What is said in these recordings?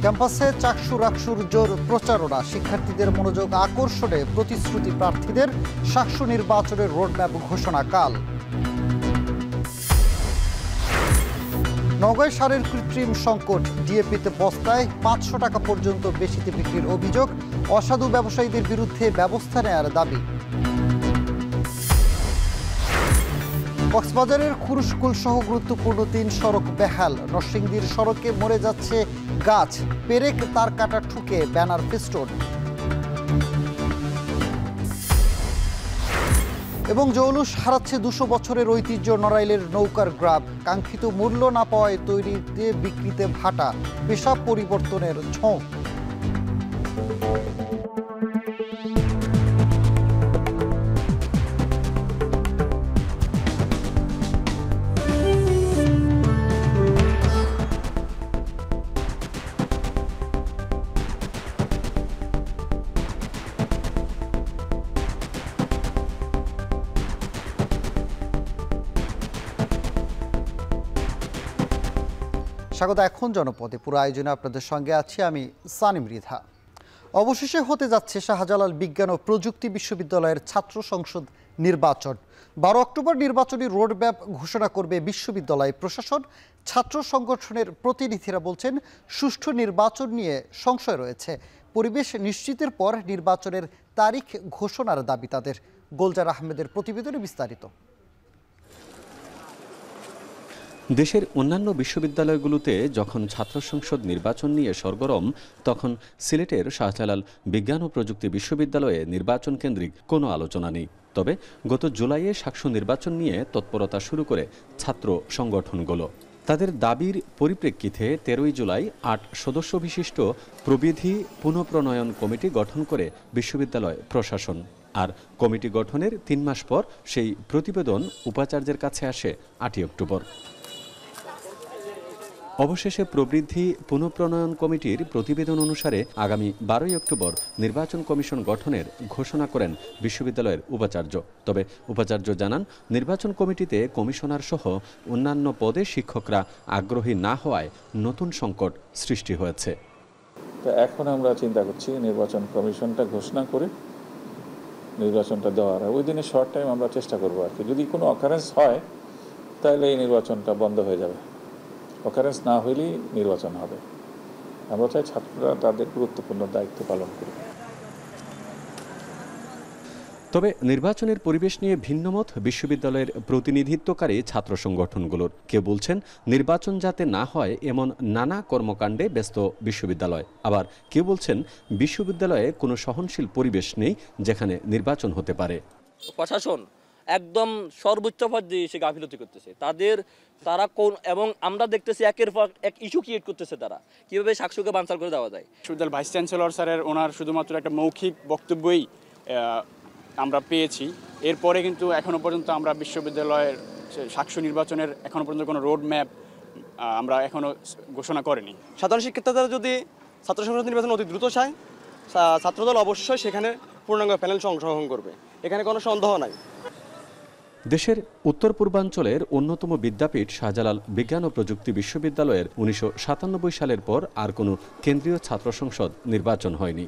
ক্যাম্পাসে চাকসু রাকসুর জোর প্রচারণা, শিক্ষার্থীদের মনোযোগ আকর্ষণে প্রতিশ্রুতি প্রার্থীদের। শাকসু নির্বাচনের রোডম্যাপ ঘোষণা কাল। নওগাঁয় সারের কৃত্রিম সংকট, ডিএপিতে বস্তায় 500 টাকা পর্যন্ত বেশিতে বিক্রির অভিযোগ। অসাধু ব্যবসায়ীদের বিরুদ্ধে ব্যবস্থা নেওয়ার দাবি। কক্সবাজারের খুরুশকুল সহ গুরুত্বপূর্ণ 3 সড়ক বেহাল। নরসিংদীর সড়কে মরে যাচ্ছে গাছ, পেরেক তার কাটা ঠুকে ব্যানার ফেস্টুন। এবং জৌলুস হারাচ্ছে 200 বছরের ঐতিহ্য নড়াইলের নৌকার গ্রাব। কাঙ্ক্ষিত মূল্য না পাওয়ায় তৈরিতে বিক্রিতে ভাটা, পেশা পরিবর্তনের ঝোঁক। স্বাগত। এখন জনপদে পুরো আয়োজনে আপনাদের সঙ্গে আছি আমি সানিম রিধা। অবশেষে হতে যাচ্ছে শাহজালাল বিজ্ঞান ও প্রযুক্তি বিশ্ববিদ্যালয়ের ছাত্র সংসদ নির্বাচন। 12 অক্টোবর নির্বাচনী রোডম্যাপ ঘোষণা করবে বিশ্ববিদ্যালয় প্রশাসন। ছাত্র সংগঠনের প্রতিনিধিরা বলছেন, সুষ্ঠু নির্বাচন নিয়ে সংশয় রয়েছে। পরিবেশ নিশ্চিতের পর নির্বাচনের তারিখ ঘোষণার দাবি তাদের। গোলজার আহমেদের প্রতিবেদনে বিস্তারিত। দেশের অন্যান্য বিশ্ববিদ্যালয়গুলোতে যখন ছাত্র সংসদ নির্বাচন নিয়ে সরগরম, তখন সিলেটের শাহজালাল বিজ্ঞান ও প্রযুক্তি বিশ্ববিদ্যালয়ে নির্বাচন কেন্দ্রিক কোনো আলোচনা নেই। তবে গত জুলাইয়ে শাকসু নির্বাচন নিয়ে তৎপরতা শুরু করে ছাত্র সংগঠনগুলো। তাদের দাবির পরিপ্রেক্ষিতে 13 জুলাই 8 সদস্য বিশিষ্ট প্রবিধি পুনঃপ্রণয়ন কমিটি গঠন করে বিশ্ববিদ্যালয় প্রশাসন। আর কমিটি গঠনের 3 মাস পর সেই প্রতিবেদন উপাচার্যের কাছে আসে 8 অক্টোবর। অবশেষে প্রবৃদ্ধি পুনঃপ্রণয়ন কমিটির প্রতিবেদন অনুসারে আগামী 12 অক্টোবর নির্বাচন কমিশন গঠনের ঘোষণা করেন বিশ্ববিদ্যালয়ের উপাচার্য। তবে উপাচার্য জানান, নির্বাচন কমিটিতে কমিশনার সহ অন্যান্য পদে শিক্ষকরা আগ্রহী না হওয়ায় নতুন সংকট সৃষ্টি হয়েছে। তো এখন আমরা চিন্তা করছি নির্বাচন কমিশনটা ঘোষণা করে নির্বাচনটা দেওয়ার ওই দিনে শর্ট টাইম আমরা চেষ্টা করবো আর কি। যদি কোনো অকারেন্স হয় তাহলে এই নির্বাচনটা বন্ধ হয়ে যাবে। অকারেন্স না হইলেই নির্বাচন হবে। আমরা চাই ছাত্ররা তাদের গুরুত্বপূর্ণ দায়িত্ব পালন করবে। তবে নির্বাচনের পরিবেশ নিয়ে ভিন্নমত বিশ্ববিদ্যালয়ের প্রতিনিধিত্বকারী ছাত্র সংগঠনগুলোর। কেউ বলছেন, নির্বাচন যাতে না হয় এমন নানা কর্মকাণ্ডে ব্যস্ত বিশ্ববিদ্যালয়। আবার কেউ বলছেন, বিশ্ববিদ্যালয়ে কোনো সহনশীল পরিবেশ নেই যেখানে নির্বাচন হতে পারে। প্রশাসন একদম সর্বোচ্চ পর্যায়ে এসে গাফিলতি করতেছে তারা কোন, এবং আমরা দেখতেছি একের পর এক ইস্যু ক্রিয়েট করতেছে। তারা কিভাবে শাকসুকে বানচাল করে দেওয়া যায়। বিশ্ববিদ্যালয়ের ভাইস চ্যান্সেলর স্যারের ওনার শুধুমাত্র একটা মৌখিক বক্তব্যই আমরা পেয়েছি। এরপরে কিন্তু এখনো পর্যন্ত আমরা বিশ্ববিদ্যালয়ের শাকসু নির্বাচনের এখনো পর্যন্ত কোনো রোড ম্যাপ আমরা এখনো ঘোষণা করিনি। সাধারণ শিক্ষার্থীরা যদি ছাত্র সংসদ নির্বাচন অতি দ্রুত চায়, ছাত্রদল অবশ্যই সেখানে পূর্ণাঙ্গ প্যানেল অংশগ্রহণ করবে, এখানে কোনো সন্দেহ নাই। দেশের উত্তর পূর্বাঞ্চলের অন্যতম বিদ্যাপীঠ শাহজালাল বিজ্ঞান ও প্রযুক্তি বিশ্ববিদ্যালয়ের 1997 সালের পর আর কোনো কেন্দ্রীয় ছাত্র সংসদ নির্বাচন হয়নি।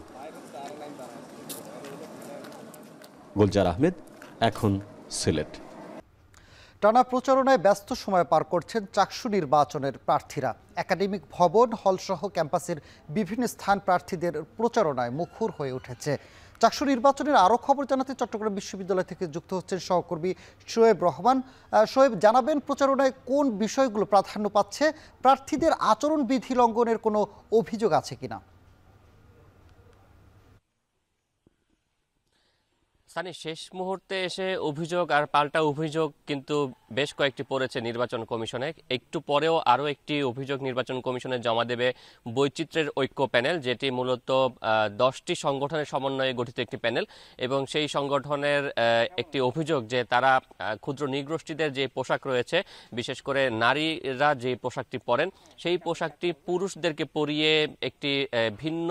গোলজার আহমেদ, এখন সিলেট। টানা প্রচারণায় ব্যস্ত সময় পার করছেন চাকসু নির্বাচনের প্রার্থীরা। একাডেমিক ভবন, হলসহ ক্যাম্পাসের বিভিন্ন স্থান প্রার্থীদের প্রচারণায় মুখর হয়ে উঠেছে। চাকসু নির্বাচনের আরও খবর জানাতে চট্টগ্রাম বিশ্ববিদ্যালয় থেকে যুক্ত হচ্ছেন সহকর্মী শোয়েব রহমান। শোয়েব, জানাবেন প্রচারণায় কোন বিষয়গুলো প্রাধান্য পাচ্ছে? প্রার্থীদের আচরণবিধি লঙ্ঘনের কোনো অভিযোগ আছে কিনা? সানি, শেষ মুহূর্তে এসে অভিযোগ আর পাল্টা অভিযোগ কিন্তু বেশ কয়েকটি পড়েছে নির্বাচন কমিশনে। একটু পরেও আরও একটি অভিযোগ নির্বাচন কমিশনে জমা দেবে বৈচিত্র্যের ঐক্য প্যানেল, যেটি মূলত 10টি সংগঠনের সমন্বয়ে গঠিত একটি প্যানেল। এবং সেই সংগঠনের একটি অভিযোগ যে তারা ক্ষুদ্র নৃগোষ্ঠীদের যে পোশাক রয়েছে, বিশেষ করে নারীরা যে পোশাকটি পরেন, সেই পোশাকটি পুরুষদেরকে পরিয়ে একটি ভিন্ন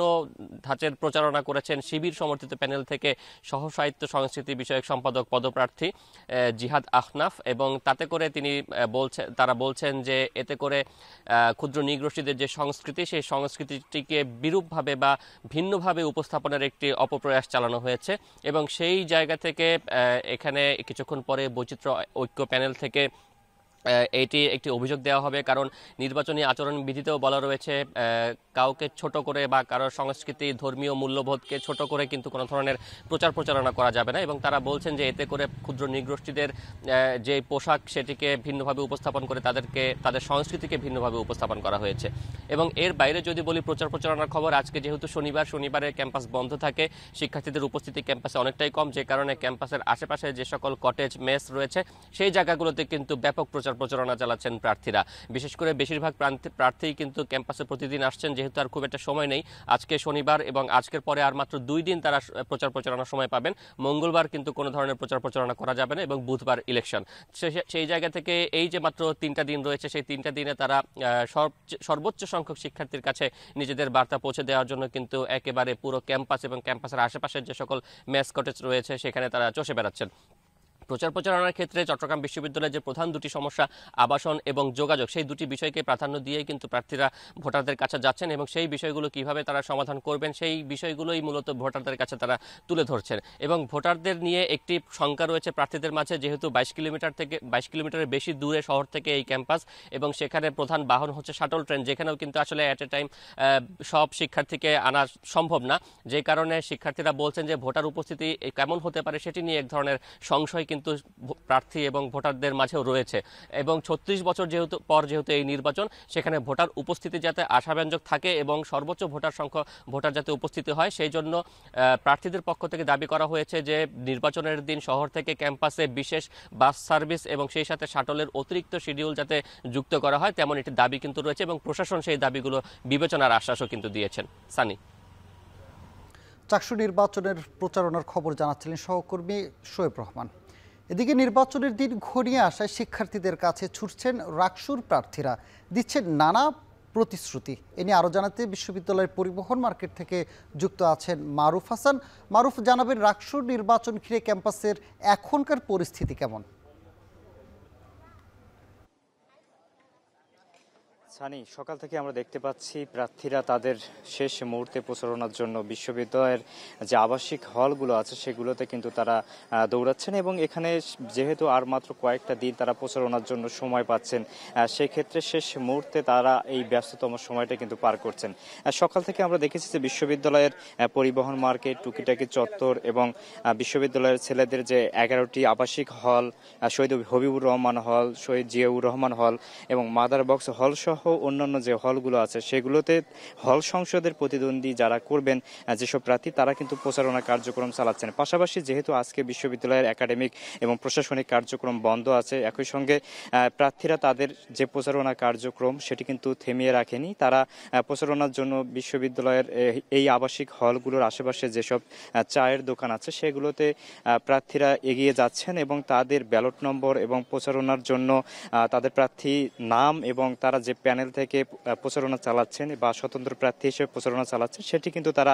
ধাঁচের প্রচারণা করেছেন শিবির সমর্থিত প্যানেল থেকে সহসাহিত্য সংস্কৃতি বিষয়ক সম্পাদক পদপ্রার্থী জিহাদ আহনাফ, এবং তাতে করে তারা বলছেন যে এতে করে ক্ষুদ্র নৃগোষ্ঠীদের যে সংস্কৃতি, সেই সংস্কৃতিটিকে বিরূপভাবে বা ভিন্নভাবে উপস্থাপনের একটি অপপ্রয়াস চালানো হয়েছে। এবং সেই জায়গা থেকে এখানে কিছুক্ষণ পরে বৈচিত্র্য ঐক্য প্যানেল থেকে এটি একটি অভিযোগ দেওয়া হবে, কারণ নির্বাচনী আচরণ বিধিতেও বলা রয়েছে কাউকে ছোট করে বা কারোর সংস্কৃতি ধর্মীয় মূল্যবোধকে ছোট করে কিন্তু কোনো ধরনের প্রচারণা করা যাবে না। এবং তারা বলছেন যে এতে করে ক্ষুদ্র নৃগোষ্ঠীদের যে পোশাক সেটিকে ভিন্নভাবে উপস্থাপন করে তাদের সংস্কৃতিকে ভিন্নভাবে উপস্থাপন করা হয়েছে। এবং এর বাইরে যদি বলি প্রচারণার খবর, আজকে যেহেতু শনিবারে ক্যাম্পাস বন্ধ থাকে, শিক্ষার্থীদের উপস্থিতি ক্যাম্পাসে অনেকটাই কম, যে কারণে ক্যাম্পাসের আশেপাশে যে সকল কটেজ মেস রয়েছে সেই জায়গাগুলোতে কিন্তু ব্যাপক প্রচারণা চালাচ্ছেন প্রার্থীরা। বিশেষ করে বেশিরভাগ প্রার্থী কিন্তু ক্যাম্পাসে প্রতিদিন আসছেন, যেহেতু আর খুব একটা সময় নেই। আজকে শনিবার এবং আজকের পরে আর মাত্র 2 দিন তারা প্রচারণার সময় পাবেন। মঙ্গলবার কিন্তু কোনো ধরনের প্রচারণা করা যাবে না এবং বুধবার ইলেকশন। সেই জায়গা থেকে এই যে মাত্র 3টা দিন রয়েছে, সেই 3টা দিনে তারা সর্বোচ্চ সংখ্যক শিক্ষার্থীর কাছে নিজেদের বার্তা পৌঁছে দেওয়ার জন্য কিন্তু একেবারে পুরো ক্যাম্পাস এবং ক্যাম্পাসের আশেপাশের যে সকল মেস কটেজ রয়েছে সেখানে তারা চষে বেড়াচ্ছেন। প্রচারণার ক্ষেত্রে চট্টগ্রাম বিশ্ববিদ্যালয়ের যে প্রধান দুটি সমস্যা, আবাসন এবং যোগাযোগ, সেই দুটি বিষয়কে প্রাধান্য দিয়েই কিন্তু প্রার্থীরা ভোটারদের কাছে যাচ্ছেন এবং সেই বিষয়গুলো কিভাবে তারা সমাধান করবেন সেই বিষয়গুলোই মূলত ভোটারদের কাছে তারা তুলে ধরছেন। এবং ভোটারদের নিয়ে একটি শঙ্কা রয়েছে প্রার্থীদের মাঝে, যেহেতু 22 কিলোমিটারের বেশি দূরে শহর থেকে এই ক্যাম্পাস এবং সেখানে প্রধান বাহন হচ্ছে শাটল ট্রেন, যেখানেও কিন্তু আসলে অ্যাট এ টাইম সব শিক্ষার্থীকে আনা সম্ভব না, যে কারণে শিক্ষার্থীরা বলছেন যে ভোটার উপস্থিতি কেমন হতে পারে সেটি নিয়ে এক ধরনের সংশয় কিন্তু প্রার্থী এবং ভোটারদের মাঝেও রয়েছে। এবং 36 বছর যেহেতু এই নির্বাচন, সেখানে ভোটার উপস্থিতি যাতে আশাব্যঞ্জক থাকে এবং সর্বোচ্চ ভোটার যাতে উপস্থিতি হয়, সেই জন্য প্রার্থীদের পক্ষ থেকে দাবি করা হয়েছে যে নির্বাচনের দিন শহর থেকে ক্যাম্পাসে বিশেষ বাস সার্ভিস এবং সেই সাথে শাটলের অতিরিক্ত শিডিউল যাতে যুক্ত করা হয়, তেমন একটি দাবি কিন্তু রয়েছে এবং প্রশাসন সেই দাবিগুলো বিবেচনার আশ্বাসও কিন্তু দিয়েছেন। সানি, চাকসু নির্বাচনের প্রচারণার খবর জানাচ্ছিলেন সহকর্মী শোয়েব রহমান। এদিকে নির্বাচনের দিন ঘনিয়ে আসায় শিক্ষার্থীদের কাছে ছুটছেন রাকসুর প্রার্থীরা, দিচ্ছেন নানা প্রতিশ্রুতি। এ নিয়ে আরও জানাতে বিশ্ববিদ্যালয়ের পরিবহন মার্কেট থেকে যুক্ত আছেন মারুফ হাসান। মারুফ, জানাবেন রাকসুর নির্বাচন ঘিরে ক্যাম্পাসের এখনকার পরিস্থিতি কেমন? সানি, সকাল থেকে আমরা দেখতে পাচ্ছি প্রার্থীরা তাদের শেষ মুহূর্তে প্রচারণার জন্য বিশ্ববিদ্যালয়ের যে আবাসিক হলগুলো আছে সেগুলোতে কিন্তু তারা দৌড়াচ্ছেন এবং এখানে যেহেতু আর মাত্র কয়েকটা দিন তারা প্রচারণার জন্য সময় পাচ্ছেন, সেক্ষেত্রে শেষ মুহূর্তে তারা এই ব্যস্ততম সময়টা কিন্তু পার করছেন। সকাল থেকে আমরা দেখেছি যে বিশ্ববিদ্যালয়ের পরিবহন মার্কেট, টুকিটাকি চত্বর এবং বিশ্ববিদ্যালয়ের ছেলেদের যে 11টি আবাসিক হল, শহীদ হবিবুর রহমান হল, শহীদ জিয়াউর রহমান হল এবং মাদার বক্স হল সহ অন্যান্য যে হলগুলো আছে সেগুলোতে হল সংসদের প্রতিদ্বন্দ্বী যারা করবেন যেসব প্রার্থী তারা কিন্তু প্রচারণা কার্যক্রম চালাচ্ছেন। পাশাপাশি যেহেতু আজকে বিশ্ববিদ্যালয়ের একাডেমিক এবং প্রশাসনিক কার্যক্রম বন্ধ আছে, একই সঙ্গে প্রার্থীরা তাদের যে প্রচারণা কার্যক্রম সেটি কিন্তু থেমিয়ে রাখেনি। তারা প্রচারণার জন্য বিশ্ববিদ্যালয়ের এই আবাসিক হলগুলোর আশেপাশে যেসব চায়ের দোকান আছে সেগুলোতে প্রার্থীরা এগিয়ে যাচ্ছেন এবং তাদের ব্যালট নম্বর এবং প্রচারণার জন্য তাদের প্রার্থী নাম এবং তারা যে প্যানেল থেকে প্রচারণা চালাচ্ছেন বা স্বতন্ত্র প্রার্থী হিসেবে প্রচারণা চালাচ্ছেন সেটি কিন্তু তারা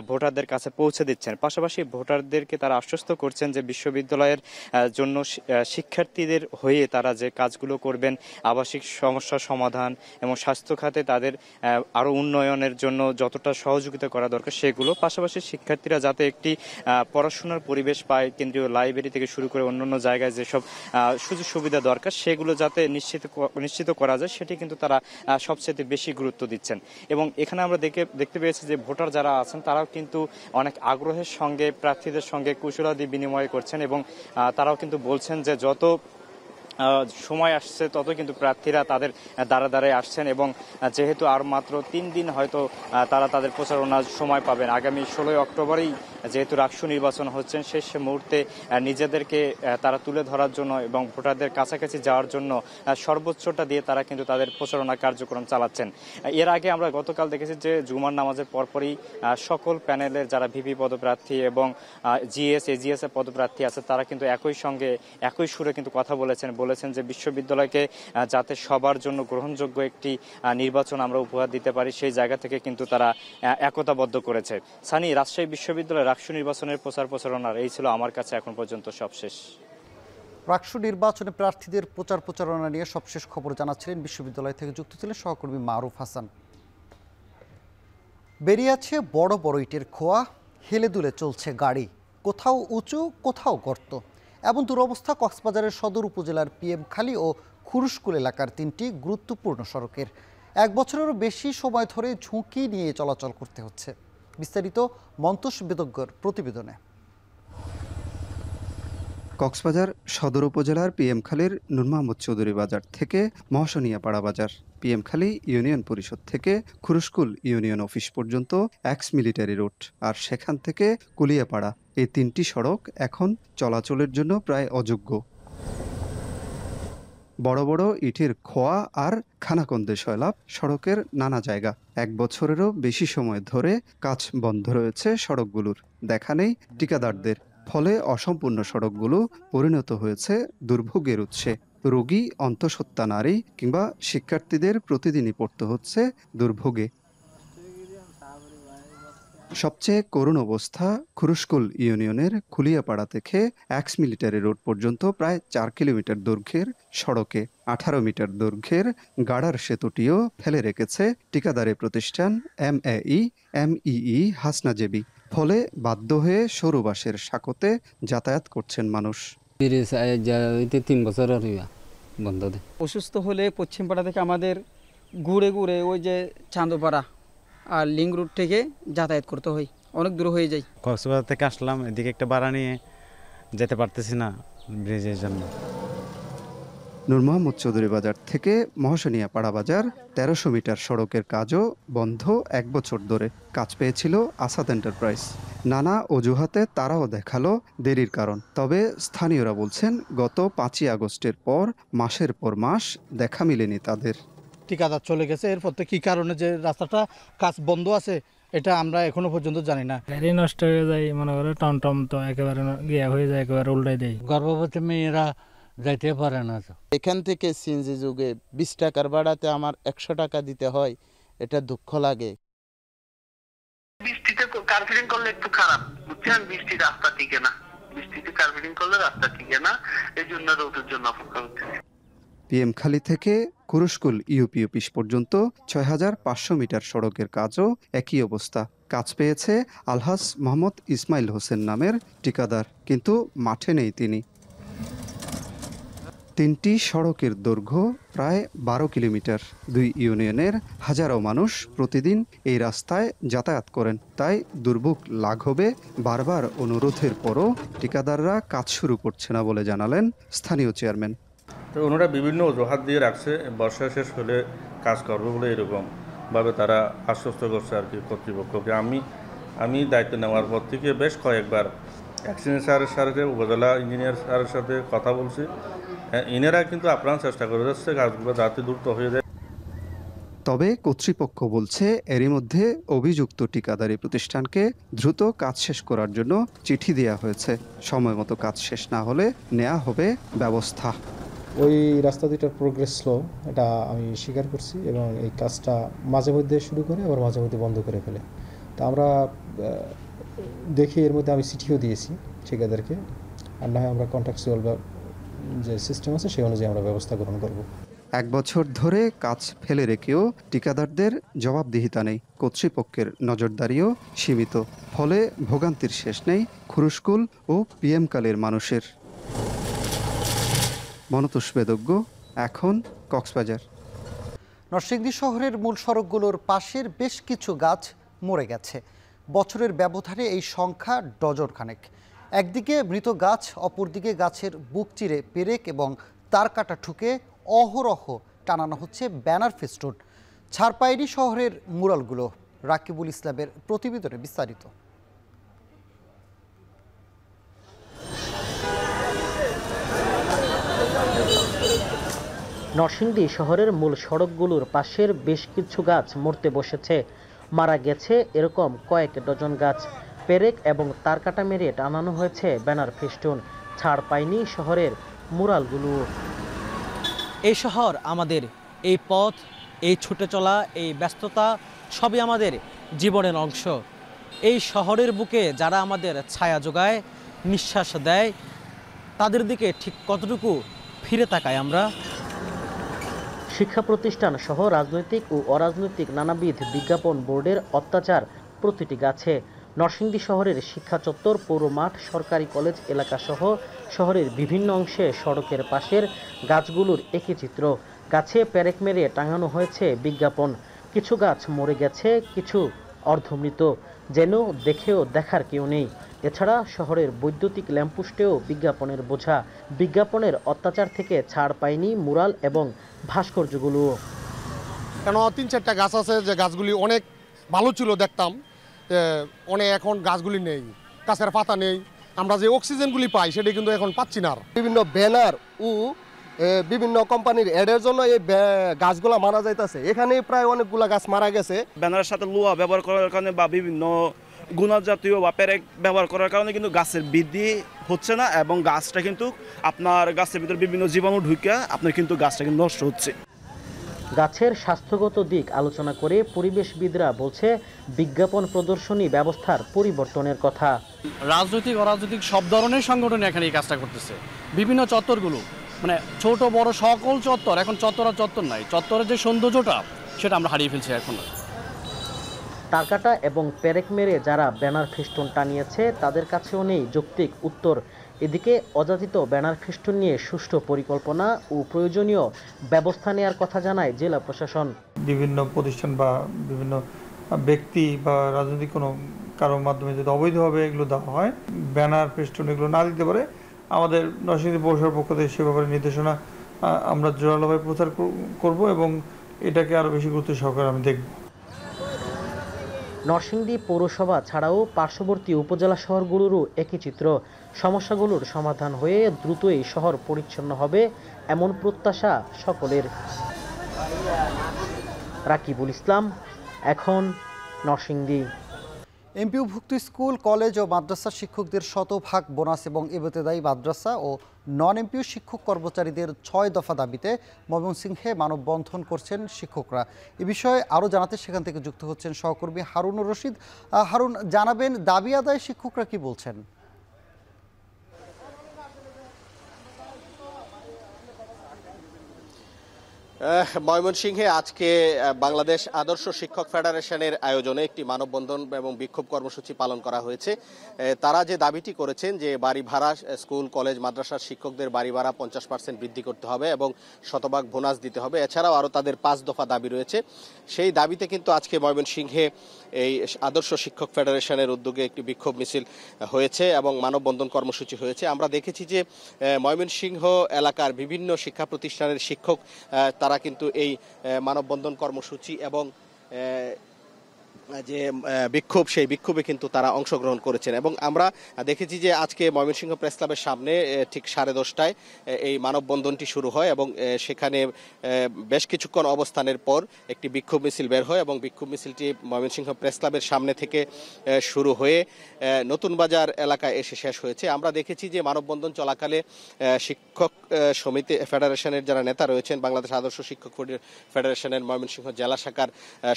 ভোটারদের কাছে পৌঁছে দিচ্ছেন। পাশাপাশি ভোটারদেরকে তারা আশ্বস্ত করছেন যে বিশ্ববিদ্যালয়ের জন্য শিক্ষার্থীদের হয়ে তারা যে কাজগুলো করবেন, আবাসিক সমস্যা সমাধান এবং স্বাস্থ্য খাতে তাদের আরও উন্নয়নের জন্য যতটা সহযোগিতা করা দরকার সেগুলো, পাশাপাশি শিক্ষার্থীরা যাতে একটি পড়াশোনার পরিবেশ পায়, কেন্দ্রীয় লাইব্রেরি থেকে শুরু করে অন্যান্য জায়গায় যেসব সুযোগ সুবিধা দরকার সেগুলো যাতে নিশ্চিত করা যায় সেটি কিন্তু তারা সবচেয়ে বেশি গুরুত্ব দিচ্ছেন। এবং এখানে আমরা দেখতে পেয়েছি যে ভোটার যারা আছেন তারাও কিন্তু অনেক আগ্রহের সঙ্গে প্রার্থীদের সঙ্গে কুশলাদি বিনিময় করছেন এবং তারাও কিন্তু বলছেন যে যত সময় আসছে তত কিন্তু প্রার্থীরা তাদের দ্বারে আসছেন এবং যেহেতু আর মাত্র 3 দিন হয়তো তারা তাদের প্রচারণার সময় পাবেন। আগামী 16 অক্টোবরেই যেহেতু রাকসু নির্বাচন হচ্ছেন, শেষ মুহূর্তে নিজেদেরকে তারা তুলে ধরার জন্য এবং ভোটারদের কাছাকাছি যাওয়ার জন্য সর্বোচ্চটা দিয়ে তারা কিন্তু তাদের প্রচারণা কার্যক্রম চালাচ্ছেন। এর আগে আমরা গতকাল দেখেছি যে জুমার নামাজের পরপরই সকল প্যানেলের যারা ভিপি পদপ্রার্থী এবং জিএস এজিএস এর পদপ্রার্থী আছে তারা কিন্তু একই সুরে কিন্তু কথা বলেছেন, বলেছেন যে বিশ্ববিদ্যালয়কে যাতে সবার জন্য গ্রহণযোগ্য একটি নির্বাচন আমরা উপহার দিতে পারি, সেই জায়গা থেকে কিন্তু তারা একতাবদ্ধ করেছে। সানি, রাজশাহী বিশ্ববিদ্যালয়ের রাকসু নির্বাচনের প্রচার প্রচারণার এই ছিল আমার কাছে এখন পর্যন্ত সবশেষ। রাকসু নির্বাচনে প্রার্থীদের প্রচারণা নিয়ে সবশেষ খবর জানাচ্ছিলেন বিশ্ববিদ্যালয় থেকে যুক্ত ছিলেন সহকর্মী মারুফ হাসান। বেরিয়ে আছে বড় বড় ইটের খোয়া, হেলে দুলে চলছে গাড়ি, কোথাও উঁচু কোথাও গর্ত। এমন দুরবস্থা কক্সবাজারের সদর উপজেলার পিএমখালী ও খুরুশকুল এলাকার 3টি গুরুত্বপূর্ণ সড়কের। 1 বছরেরও বেশি সময় ধরে ঝুঁকি নিয়ে চলাচল করতে হচ্ছে। বিস্তারিত মন্তস বেদজ্ঞর প্রতিবেদনে। কক্সবাজার সদর উপজেলার পিএমখালীর নূর মোহাম্মদ চৌধুরী বাজার থেকে মহাশনিয়াপাড়া বাজার, পিএমখালী ইউনিয়ন পরিষদ থেকে খুরুশকুল ইউনিয়ন অফিস পর্যন্ত এক্স মিলিটারি রোড, আর সেখান থেকে কুলিয়াপাড়া, এই 3টি সড়ক এখন চলাচলের জন্য প্রায় অযোগ্য। বড় বড় ইটের খোয়া আর খানাকন্দে সয়লাব সড়কের নানা জায়গা। 1 বছরেরও বেশি সময় ধরে কাজ বন্ধ রয়েছে সড়কগুলোর, দেখা নেই ঠিকাদারদের। ফলে অসম্পূর্ণ সড়কগুলো পরিণত হয়েছে দুর্ভোগের উৎসে। রোগী, অন্তঃসত্ত্বা নারী কিংবা শিক্ষার্থীদের প্রতিদিনই পড়তে হচ্ছে দুর্ভোগে। সবচেয়ে করুণ অবস্থা খুরুশকুল ইউনিয়নের খুলিয়াপাড়া থেকে এক্স মিলিটারি রোড পর্যন্ত প্রায় 4 কিলোমিটার দৈর্ঘ্যের সড়কে 18 মিটার দৈর্ঘ্যের গাড়ার সেতুটিও ফেলে রেখেছে ঠিকাদারি প্রতিষ্ঠান MEE হাসনা জেবি। ফলে বাধ্য হয়ে সরু বাঁশের সাঁকোতে যাতায়াত করছেন মানুষ। 3 বছর বন্ধ। অসুস্থ হলে পশ্চিমপাড়া থেকে আমাদের ঘুরে ঘুরে ওই যে চান্দপাড়া আর লিঙ্ক রুট থেকে যাতায়াত করতে হয়, অনেক দূর হয়ে যায়। কক্সবাজার থেকে আসলাম, এদিকে একটা ভাড়া নিয়ে যেতে পারতেছি না ব্রিজের জন্য। নূর মোহাম্মদ চৌধুরী বাজার থেকে মহাশনিয়াপাড়া বাজার 1300 মিটার সড়কের কাজও বন্ধ 1 বছর ধরে। কাজ পেয়েছিল আসাদ এন্টারপ্রাইজ। নানা অজুহাতে তারাও দেখালো দেরির কারণ। তবে স্থানীয়রা বলছেন গত 5ই আগস্টের পর মাসের পর মাস দেখা মিলেনি তাদের। ঠিকাদার চলে গেছে, এরপর তো কি কারণে যে রাস্তাটা কাজ বন্ধ আছে এটা আমরা এখনো পর্যন্ত জানি না। গাড়ি নষ্ট হয়ে যায়, মনে করে টমটম তো একেবারে গিয়া হয়ে যায়, একেবারে উল্টাই দেয়। গর্ভবতী মেয়েরা যাইতে পারে না। এখান থেকে সিএনজি যুগে 20 টাকার ভাড়াতে আমার 100 টাকা দিতে হয়, এটা দুঃখ লাগে। বৃষ্টিতে কারফিডিং করলে একটু খারাপ, বুঝছেন? বৃষ্টি রাস্তা টিকে না, বৃষ্টিতে কারফিডিং করলে রাস্তা টিকে না, এই জন্য রোদের জন্য অপেক্ষা করতে। পিএমখালী থেকে খুরুশকুল ইউপি অফিস পর্যন্ত 6500 মিটার সড়কের কাজও একই অবস্থা। কাজ পেয়েছে আলহাজ মোহাম্মদ ইসমাইল হোসেন নামের ঠিকাদার, কিন্তু মাঠে নেই তিনি। 3টি সড়কের দৈর্ঘ্য প্রায় 12 কিলোমিটার। 2 ইউনিয়নের হাজারো মানুষ প্রতিদিন এই রাস্তায় যাতায়াত করেন। তাই দুর্ভোগ লাঘবে বারবার অনুরোধের পরও ঠিকাদাররা কাজ শুরু করছে না বলে জানালেন স্থানীয় চেয়ারম্যান। তো ওনারা বিভিন্ন অজুহাত দিয়ে রাখছে, বর্ষা শেষ হলে কাজ করবে বলে এরকমভাবে তারা আশ্বস্ত করছে আর কি কর্তৃপক্ষকে। আমি দায়িত্ব নেওয়ার পর থেকে বেশ কয়েকবার অ্যাক্সিডেন্ট স্যারের সাথে, উপজেলা ইঞ্জিনিয়ার স্যারের সাথে কথা বলছি। ইনারা কিন্তু আপ্রাণ চেষ্টা করে যাচ্ছে কাজগুলো যাতে দ্রুত হয়ে যায়। তবে কর্তৃপক্ষ বলছে এরই মধ্যে অভিযুক্ত ঠিকাদারি প্রতিষ্ঠানকে দ্রুত কাজ শেষ করার জন্য চিঠি দেওয়া হয়েছে। সময় মতো কাজ শেষ না হলে নেওয়া হবে ব্যবস্থা। ওই রাস্তা দুইটার প্রোগ্রেস স্লো, এটা আমি স্বীকার করছি, এবং এই কাজটা মাঝে মধ্যে শুরু করে আবার মাঝে মধ্যে বন্ধ করে ফেলে। তা আমরা দেখি, এর মধ্যে আমি চিঠিও দিয়েছি ঠিকাদারকে, আর না হয় আমরা কন্ট্রাকচুয়াল যে সিস্টেম আছে সেই অনুযায়ী আমরা ব্যবস্থা গ্রহণ করব। 1 বছর ধরে কাজ ফেলে রেখেও ঠিকাদারদের জবাবদিহিতা নেই, কর্তৃপক্ষের নজরদারিও সীমিত। ফলে ভোগান্তির শেষ নেই খুরুশকুল ও পিএমখালীর মানুষের। মনতোষ বেদজ্ঞ, এখন কক্সবাজার। নরসিংদী শহরের মূল সড়কগুলোর পাশের বেশ কিছু গাছ মরে গেছে। বছরের ব্যবধানে এই সংখ্যা ডজন খানেক। একদিকে মৃত গাছ, অপরদিকে গাছের বুক চিরে পেরেক এবং তার কাটা ঠুকে অহরহ টানানো হচ্ছে ব্যানার ফেস্টুন। ছাড় পায়নি শহরের মুরালগুলো। রাকিবুল ইসলামের প্রতিবেদনে বিস্তারিত। নরসিংদী শহরের মূল সড়কগুলোর পাশের বেশ কিছু গাছ মরতে বসেছে। মারা গেছে এরকম কয়েক ডজন গাছ। পেরেক এবং তারকাটা মেরে টানানো হয়েছে ব্যানার ফেস্টুন। ছাড় পায়নি শহরের মুরালগুলো। এই শহর আমাদের, এই পথ, এই ছুটে চলা, এই ব্যস্ততা সবই আমাদের জীবনের অংশ। এই শহরের বুকে যারা আমাদের ছায়া যোগায়, নিঃশ্বাস দেয়, তাদের দিকে ঠিক কতটুকু ফিরে তাকাই আমরা? শিক্ষা প্রতিষ্ঠান সহ রাজনৈতিক ও অরাজনৈতিক নানাবিধ বিজ্ঞাপন বোর্ডের অত্যাচার প্রতিটি গাছে। নরসিংদী শহরের শিক্ষা চত্বর, পৌর মাঠ, সরকারি কলেজ এলাকা সহ শহরের বিভিন্ন অংশে সড়কের পাশের গাছগুলোর একই চিত্র। গাছে পেরেক মেরে টাঙানো হয়েছে বিজ্ঞাপন। কিছু গাছ মরে গেছে, কিছু অর্ধমৃত, যেন দেখেও দেখার কেউ নেই। এছাড়া শহরের বৈদ্যুতিক ল্যাম্পপোস্টেও বিজ্ঞাপনের বোঝা। বিজ্ঞাপনের অত্যাচার থেকে ছাড় পায়নি মুরাল এবং ভাস্কর্যগুলো। কেন 3-4টা গাছ আছে যে গাছগুলি অনেক ভালো ছিল দেখতাম, অনেক এখন গাছগুলি নেই, গাছের পাতা নেই। আমরা যে অক্সিজেনগুলি পাই সেটা কিন্তু এখন পাচ্ছি না। বিভিন্ন ব্যানার ও বিভিন্ন কোম্পানির অ্যাডের জন্য এই গাছগুলা মারা যাইতেছে। এখানে প্রায় অনেকগুলা গাছ মারা গেছে। ব্যানারের সাথে লোহা ব্যবহার করার কারণে বা বিভিন্ন গুণজাতীয় বা পেরেক ব্যবহার করার কারণে কিন্তু গাছের বৃদ্ধি হচ্ছে না, এবং গাছটা কিন্তু আপনার গাছের ভিতরে বিভিন্ন জীবাণু ঢুকে আপনার কিন্তু গাছটা কিন্তু নষ্ট হচ্ছে। গাছের স্বাস্থ্যগত দিক আলোচনা করে পরিবেশবিদরা বলছে বিজ্ঞাপন প্রদর্শনী ব্যবস্থার পরিবর্তনের কথা। রাজনৈতিক অরাজনৈতিক সব ধরনের সংগঠন এখানে এই কাজটা করতেছে। বিভিন্ন চত্বরগুলো, মানে ছোট বড় সকল চত্বর, এখন চত্বর আর চত্বর নাই, চত্বরের যে সৌন্দর্যটা সেটা আমরা হারিয়ে ফেলছি এখন। টাকাটা এবং পেরেক মেরে যারা ব্যানার ফেস্টুন টানিয়েছে তাদের কাছেও নেই যৌক্তিক উত্তর। এদিকে অযাচিত ব্যানার ফেস্টুন নিয়ে সুষ্ঠু পরিকল্পনা ও প্রয়োজনীয় ব্যবস্থা নেওয়ার কথা জানায় জেলা প্রশাসন। বিভিন্ন প্রতিষ্ঠান বা বিভিন্ন ব্যক্তি বা রাজনৈতিক কোনো কারোর মাধ্যমে যদি অবৈধভাবে এগুলো দেওয়া হয়, ব্যানার ফেস্টুন এগুলো না দিতে পারে, আমাদের নরসিংদী পৌরসভার পক্ষ থেকে সে ব্যাপারে নির্দেশনা আমরা জোরালোভাবে প্রচার করব এবং এটাকে আরও বেশি গুরুত্ব সহকারে আমি দেখব। নরসিংদী পৌরসভা ছাড়াও পার্শ্ববর্তী উপজেলা শহরগুলোরও একই চিত্র। সমস্যাগুলোর সমাধান হয়ে দ্রুতই শহর পরিচ্ছন্ন হবে এমন প্রত্যাশা সকলের। রাকিবুল ইসলাম, এখন নরসিংদী। এমপিওভুক্ত স্কুল, কলেজ ও মাদ্রাসার শিক্ষকদের শতভাগ বোনাস এবং ইবতেদায়ী মাদ্রাসা ও নন এমপিও শিক্ষক কর্মচারীদের 6 দফা দাবিতে ময়মনসিংহে মানববন্ধন করছেন শিক্ষকরা। এ বিষয়ে আরও জানাতে সেখান থেকে যুক্ত হচ্ছেন সহকর্মী হারুনুর রশিদ। হারুন, জানাবেন দাবি আদায় শিক্ষকরা কি বলছেন? ময়মনসিংহে আজকে বাংলাদেশ আদর্শ শিক্ষক ফেডারেশনের আয়োজনে একটি মানববন্ধন এবং বিক্ষোভ কর্মসূচি পালন করা হয়েছে। তারা যে দাবিটি করেছেন যে বাড়ি ভাড়া, স্কুল কলেজ মাদ্রাসার শিক্ষকদের বাড়ি ভাড়া 50% বৃদ্ধি করতে হবে এবং শতভাগ বোনাস দিতে হবে। এছাড়াও আরও তাদের 5 দফা দাবি রয়েছে। সেই দাবিতে কিন্তু আজকে ময়মনসিংহে এই আদর্শ শিক্ষক ফেডারেশনের উদ্যোগে একটি বিক্ষোভ মিছিল হয়েছে এবং মানববন্ধন কর্মসূচি হয়েছে। আমরা দেখেছি যে ময়মনসিংহ এলাকার বিভিন্ন শিক্ষা প্রতিষ্ঠানের শিক্ষক তারা কিন্তু এই মানববন্ধন কর্মসূচি এবং যে বিক্ষোভ, সেই বিক্ষোভে কিন্তু তারা অংশগ্রহণ করেছেন এবং আমরা দেখেছি যে আজকে ময়মনসিংহ প্রেস ক্লাবের সামনে ঠিক 10:30টায় এই মানববন্ধনটি শুরু হয় এবং সেখানে বেশ কিছুক্ষণ অবস্থানের পর একটি বিক্ষোভ মিছিল বের হয় এবং বিক্ষোভ মিছিলটি ময়মনসিংহ প্রেস ক্লাবের সামনে থেকে শুরু হয়ে নতুন বাজার এলাকায় এসে শেষ হয়েছে। আমরা দেখেছি যে মানববন্ধন চলাকালে শিক্ষক সমিতি ফেডারেশনের যারা নেতা রয়েছেন, বাংলাদেশ আদর্শ শিক্ষক ফেডারেশনের ময়মনসিংহ জেলা শাখার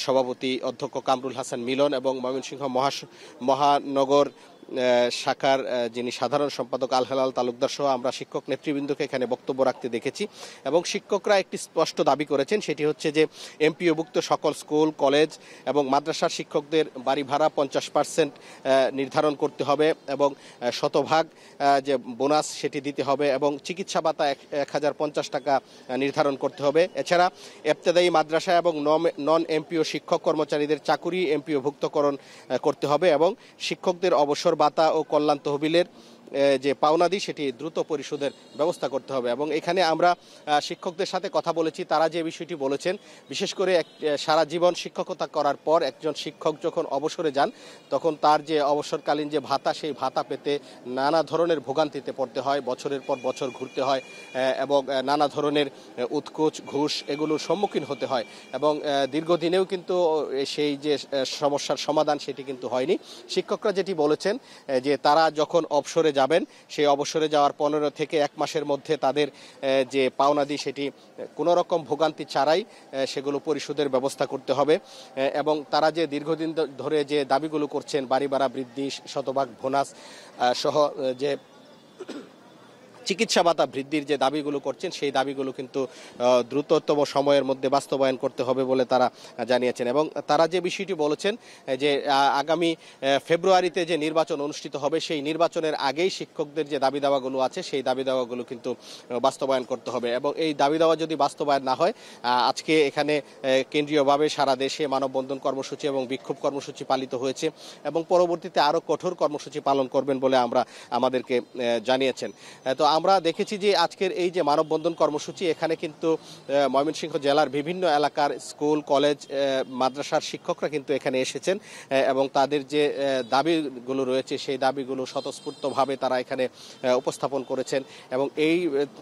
সভাপতি অধ্যক্ষ কামরুল হাসান মিলন এবং ময়মনসিংহ মহানগর শাখার যিনি সাধারণ সম্পাদক আল হেলাল তালুকদার সহ আমরা শিক্ষক নেতৃবৃন্দকে এখানে বক্তব্য রাখতে দেখেছি এবং শিক্ষকরা একটি স্পষ্ট দাবি করেছেন, সেটি হচ্ছে যে এমপিওভুক্ত সকল স্কুল কলেজ এবং মাদ্রাসার শিক্ষকদের বাড়ি ভাড়া 50% নির্ধারণ করতে হবে এবং শতভাগ যে বোনাস সেটি দিতে হবে এবং চিকিৎসা ভাতা 1050 টাকা নির্ধারণ করতে হবে। এছাড়া ইবতেদায়ী মাদ্রাসা এবং নন এমপিও শিক্ষক কর্মচারীদের চাকুরি এমপিওভুক্তকরণ করতে হবে এবং শিক্ষকদের অবসর ভাতা ও কল্যাণ তহবিলের যে পাওনাদি সেটি দ্রুত পরিশোধের ব্যবস্থা করতে হবে এবং এখানে আমরা শিক্ষকদের সাথে কথা বলেছি। তারা যে বিষয়টি বলেছেন, বিশেষ করে সারা জীবন শিক্ষকতা করার পর একজন শিক্ষক যখন অবসরে যান তখন তার যে অবসরকালীন যে ভাতা, সেই ভাতা পেতে নানা ধরনের ভোগান্তিতে পড়তে হয়, বছরের পর বছর ঘুরতে হয় এবং নানা ধরনের উৎকোচ ঘুষ এগুলোর সম্মুখীন হতে হয় এবং দীর্ঘদিনেও কিন্তু সেই যে সমস্যার সমাধান সেটি কিন্তু হয়নি। শিক্ষকরা যেটি বলেছেন যে তারা যখন অবসরে যাবেন সেই অবসরে যাওয়ার 15 থেকে 1 মাসের মধ্যে তাদের যে পাওনাদি সেটি কোনো রকম ভোগান্তি ছাড়াই সেগুলো পরিশোধের ব্যবস্থা করতে হবে এবং তারা যে দীর্ঘদিন ধরে যে দাবিগুলো করছেন বাড়ি ভাড়া বৃদ্ধি, শতভাগ বোনাস সহ যে চিকিৎসা ভাতা বৃদ্ধির যে দাবিগুলো করছেন সেই দাবিগুলো কিন্তু দ্রুততম সময়ের মধ্যে বাস্তবায়ন করতে হবে বলে তারা জানিয়েছেন এবং তারা যে বিষয়টি বলেছেন যে আগামী ফেব্রুয়ারিতে যে নির্বাচন অনুষ্ঠিত হবে সেই নির্বাচনের আগেই শিক্ষকদের যে দাবি দাওয়াগুলো আছে সেই দাবি দাওয়াগুলো কিন্তু বাস্তবায়ন করতে হবে এবং এই দাবি দাওয়া যদি বাস্তবায়ন না হয় আজকে এখানে কেন্দ্রীয়ভাবে সারা দেশে মানববন্ধন কর্মসূচি এবং বিক্ষোভ কর্মসূচি পালিত হয়েছে এবং পরবর্তীতে আরও কঠোর কর্মসূচি পালন করবেন বলে আমাদেরকে জানিয়েছেন। তো আমরা দেখেছি যে আজকের এই যে মানববন্ধন কর্মসূচি এখানে কিন্তু ময়মনসিংহ জেলার বিভিন্ন এলাকার স্কুল, কলেজ, মাদ্রাসার শিক্ষকরা কিন্তু এখানে এসেছেন এবং তাদের যে দাবিগুলো রয়েছে সেই দাবিগুলো স্বতঃস্ফূর্তভাবে তারা এখানে উপস্থাপন করেছেন এবং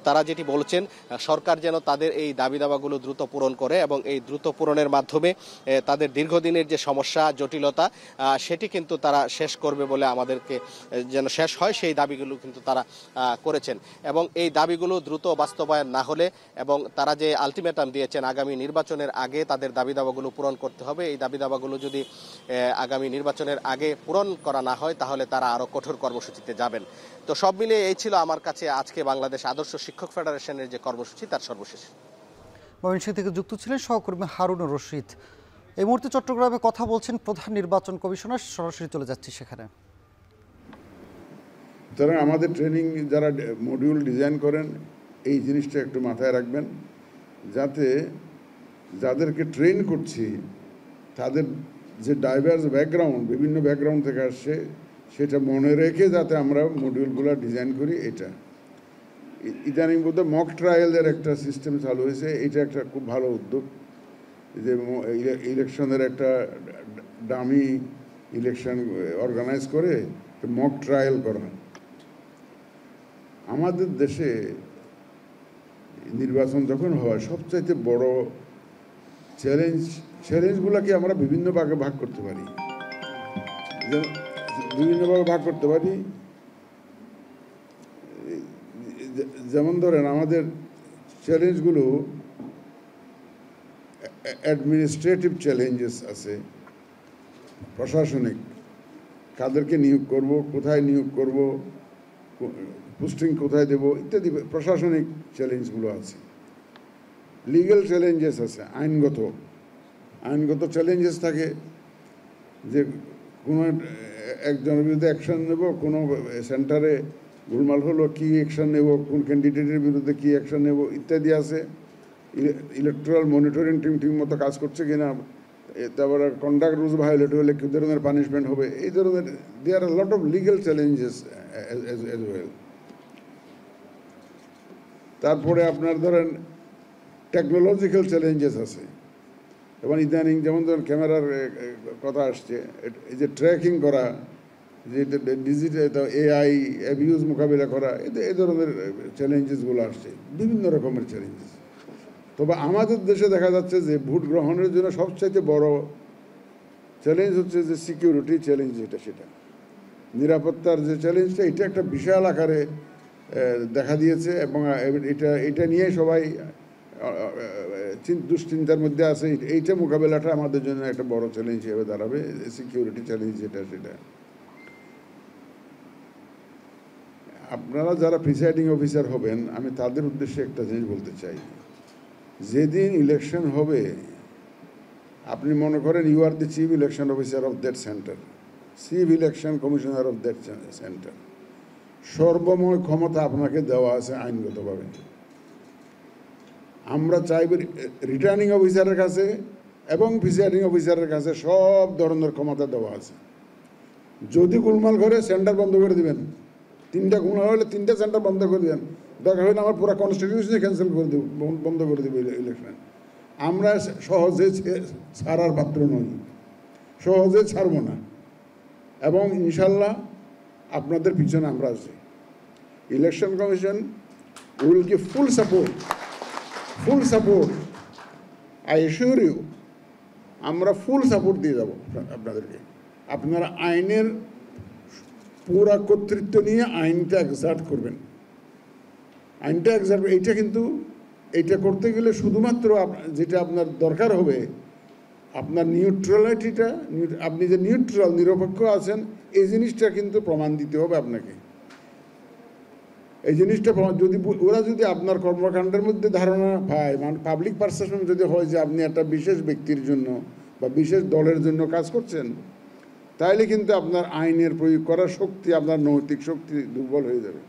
তারা যেটি বলেছেন সরকার যেন তাদের এই দাবি দাবাগুলো দ্রুত পূরণ করে এবং এই দ্রুত পূরণের মাধ্যমে তাদের দীর্ঘদিনের যে সমস্যা, জটিলতা সেটি কিন্তু তারা শেষ করবে বলে আমাদেরকে যেন শেষ হয় সেই দাবিগুলো কিন্তু তারা করেছেন এবং এই দাবিগুলো দ্রুত বাস্তবায়ন না হলে এবং তারা যে আলটিমেটাম দিয়েছেন আগামী নির্বাচনের আগে তাদের দাবি দাবাগুলো পূরণ করতে হবে, এই দাবি দাবাগুলো যদি আগামী নির্বাচনের আগে পূরণ করা না হয় তাহলে তারা আরও কঠোর কর্মসূচিতে যাবেন। তো সব মিলিয়ে এই ছিল আমার কাছে আজকে বাংলাদেশ আদর্শ শিক্ষক ফেডারেশনের যে কর্মসূচি তার সর্বশেষ। ময়মনসিংহ থেকে যুক্ত ছিলেন সহকর্মী হারুনুর রশিদ। এই মুহূর্তে চট্টগ্রামে কথা বলছেন প্রধান নির্বাচন কমিশনার, সরাসরি চলে যাচ্ছি সেখানে। সুতরাং আমাদের ট্রেনিং যারা মডিউল ডিজাইন করেন এই জিনিসটা একটু মাথায় রাখবেন যাতে যাদেরকে ট্রেন করছি তাদের যে ডাইভার্স ব্যাকগ্রাউন্ড, বিভিন্ন ব্যাকগ্রাউন্ড থেকে আসছে সেটা মনে রেখে যাতে আমরা মডিউলগুলো ডিজাইন করি। এটা ইদানিং বোধহয় মক ট্রায়ালের একটা সিস্টেম চালু হয়েছে, এটা একটা খুব ভালো উদ্যোগ যে ইলেকশনের একটা ডামি ইলেকশন অর্গানাইজ করে মক ট্রায়াল করা। আমাদের দেশে নির্বাচন যখন হয় সবচাইতে বড় চ্যালেঞ্জগুলোকে আমরা বিভিন্ন ভাগে ভাগ করতে পারি, যেমন ধরেন আমাদের চ্যালেঞ্জগুলো অ্যাডমিনিস্ট্রেটিভ চ্যালেঞ্জেস আছে, প্রশাসনিক, কাদেরকে নিয়োগ করব, কোথায় নিয়োগ করব, পোস্টিং কোথায় দেব ইত্যাদি প্রশাসনিক চ্যালেঞ্জগুলো আছে। লিগ্যাল চ্যালেঞ্জেস আছে, আইনগত চ্যালেঞ্জেস থাকে যে কোনো একজনের বিরুদ্ধে অ্যাকশন নেব, কোনো সেন্টারে গোলমাল হলো কী অ্যাকশন নেব, কোন ক্যান্ডিডেটের বিরুদ্ধে কী অ্যাকশন নেব ইত্যাদি আছে। ইলেকট্রাল মনিটরিং টিম ঠিক মতো কাজ করছে কিনা, তারপরে কন্ডাক্ট রুলস ভায়োলেট হলে কী ধরনের পানিশমেন্ট হবে, এই ধরনের there are lot of legal challenges as well. তারপরে আপনার ধরেন টেকনোলজিক্যাল চ্যালেঞ্জেস আছে, এবং ইদানিং যেমন ধরেন ক্যামেরার কথা আসছে, এই যে ট্র্যাকিং করা, যে ডিজিটাল AI অ্যাবিউজ মোকাবিলা করা, এই ধরনের চ্যালেঞ্জেসগুলো আসছে, বিভিন্ন রকমের চ্যালেঞ্জেস। তবে আমাদের দেশে দেখা যাচ্ছে যে ভোট গ্রহণের জন্য সবচাইতে বড় চ্যালেঞ্জ হচ্ছে যে সিকিউরিটি চ্যালেঞ্জ, সেটা নিরাপত্তার যে চ্যালেঞ্জটা, এটা একটা বিশাল আকারে দেখা দিয়েছে এবং এটা নিয়ে সবাই দুশ্চিন্তার মধ্যে আছে। এইটা মোকাবেলাটা আমাদের জন্য একটা বড় চ্যালেঞ্জ হিসেবে দাঁড়াবে, সিকিউরিটি চ্যালেঞ্জ যেটা সেটা। আপনারা যারা প্রিসাইডিং অফিসার হবেন, আমি তাদের উদ্দেশ্যে একটা জিনিস বলতে চাই, যেদিন ইলেকশন হবে আপনি মনে করেন you are the chief election officer of that centre, chief election commissioner of that centre. সর্বময় ক্ষমতা আপনাকে দেওয়া আছে আইনগতভাবে। আমরা চাইব রিটার্নিং অফিসারের কাছে এবং প্রিসাইডিং অফিসারের কাছে সব ধরনের ক্ষমতা দেওয়া আছে। যদি গোলমাল করে সেন্টার বন্ধ করে দিবেন, 3টা গোলমাল হলে 3টা সেন্টার বন্ধ করে দেবেন, দরকার হলে আমার পুরো কনস্টিটিউশনে ক্যান্সেল করে দেব, বন্ধ করে দেবো ইলেকশন। আমরা সহজে ছাড়ার পাত্র নই, সহজে ছাড়ব না, এবং ইনশাল্লাহ আপনাদের পিছনে আমরা আছি। Election commission will give full support, I assure you, আমরা ফুল সাপোর্ট দিয়ে যাব আপনাদেরকে। আপনারা আইনের পুরা কর্তৃত্ব নিয়ে আইনটা এক্সার্ট করবেন। আইনটা এক্সার্ট এইটা কিন্তু এইটা করতে গেলে শুধুমাত্র যেটা আপনার দরকার হবে, আপনার নিউট্রালিটিটা, আপনি যে নিউট্রাল নিরপেক্ষ আছেন এই জিনিসটা কিন্তু প্রমাণ দিতে হবে আপনাকে। এই জিনিসটা যদি ওরা যদি আপনার কর্মকাণ্ডের মধ্যে ধারণা পায়, মানে পাবলিক পারসেপশন যদি হয় যে আপনি একটা বিশেষ ব্যক্তির জন্য বা বিশেষ দলের জন্য কাজ করছেন, তাহলে কিন্তু আপনার আইনের প্রয়োগ করার শক্তি, আপনার নৈতিক শক্তি দুর্বল হয়ে যাবে।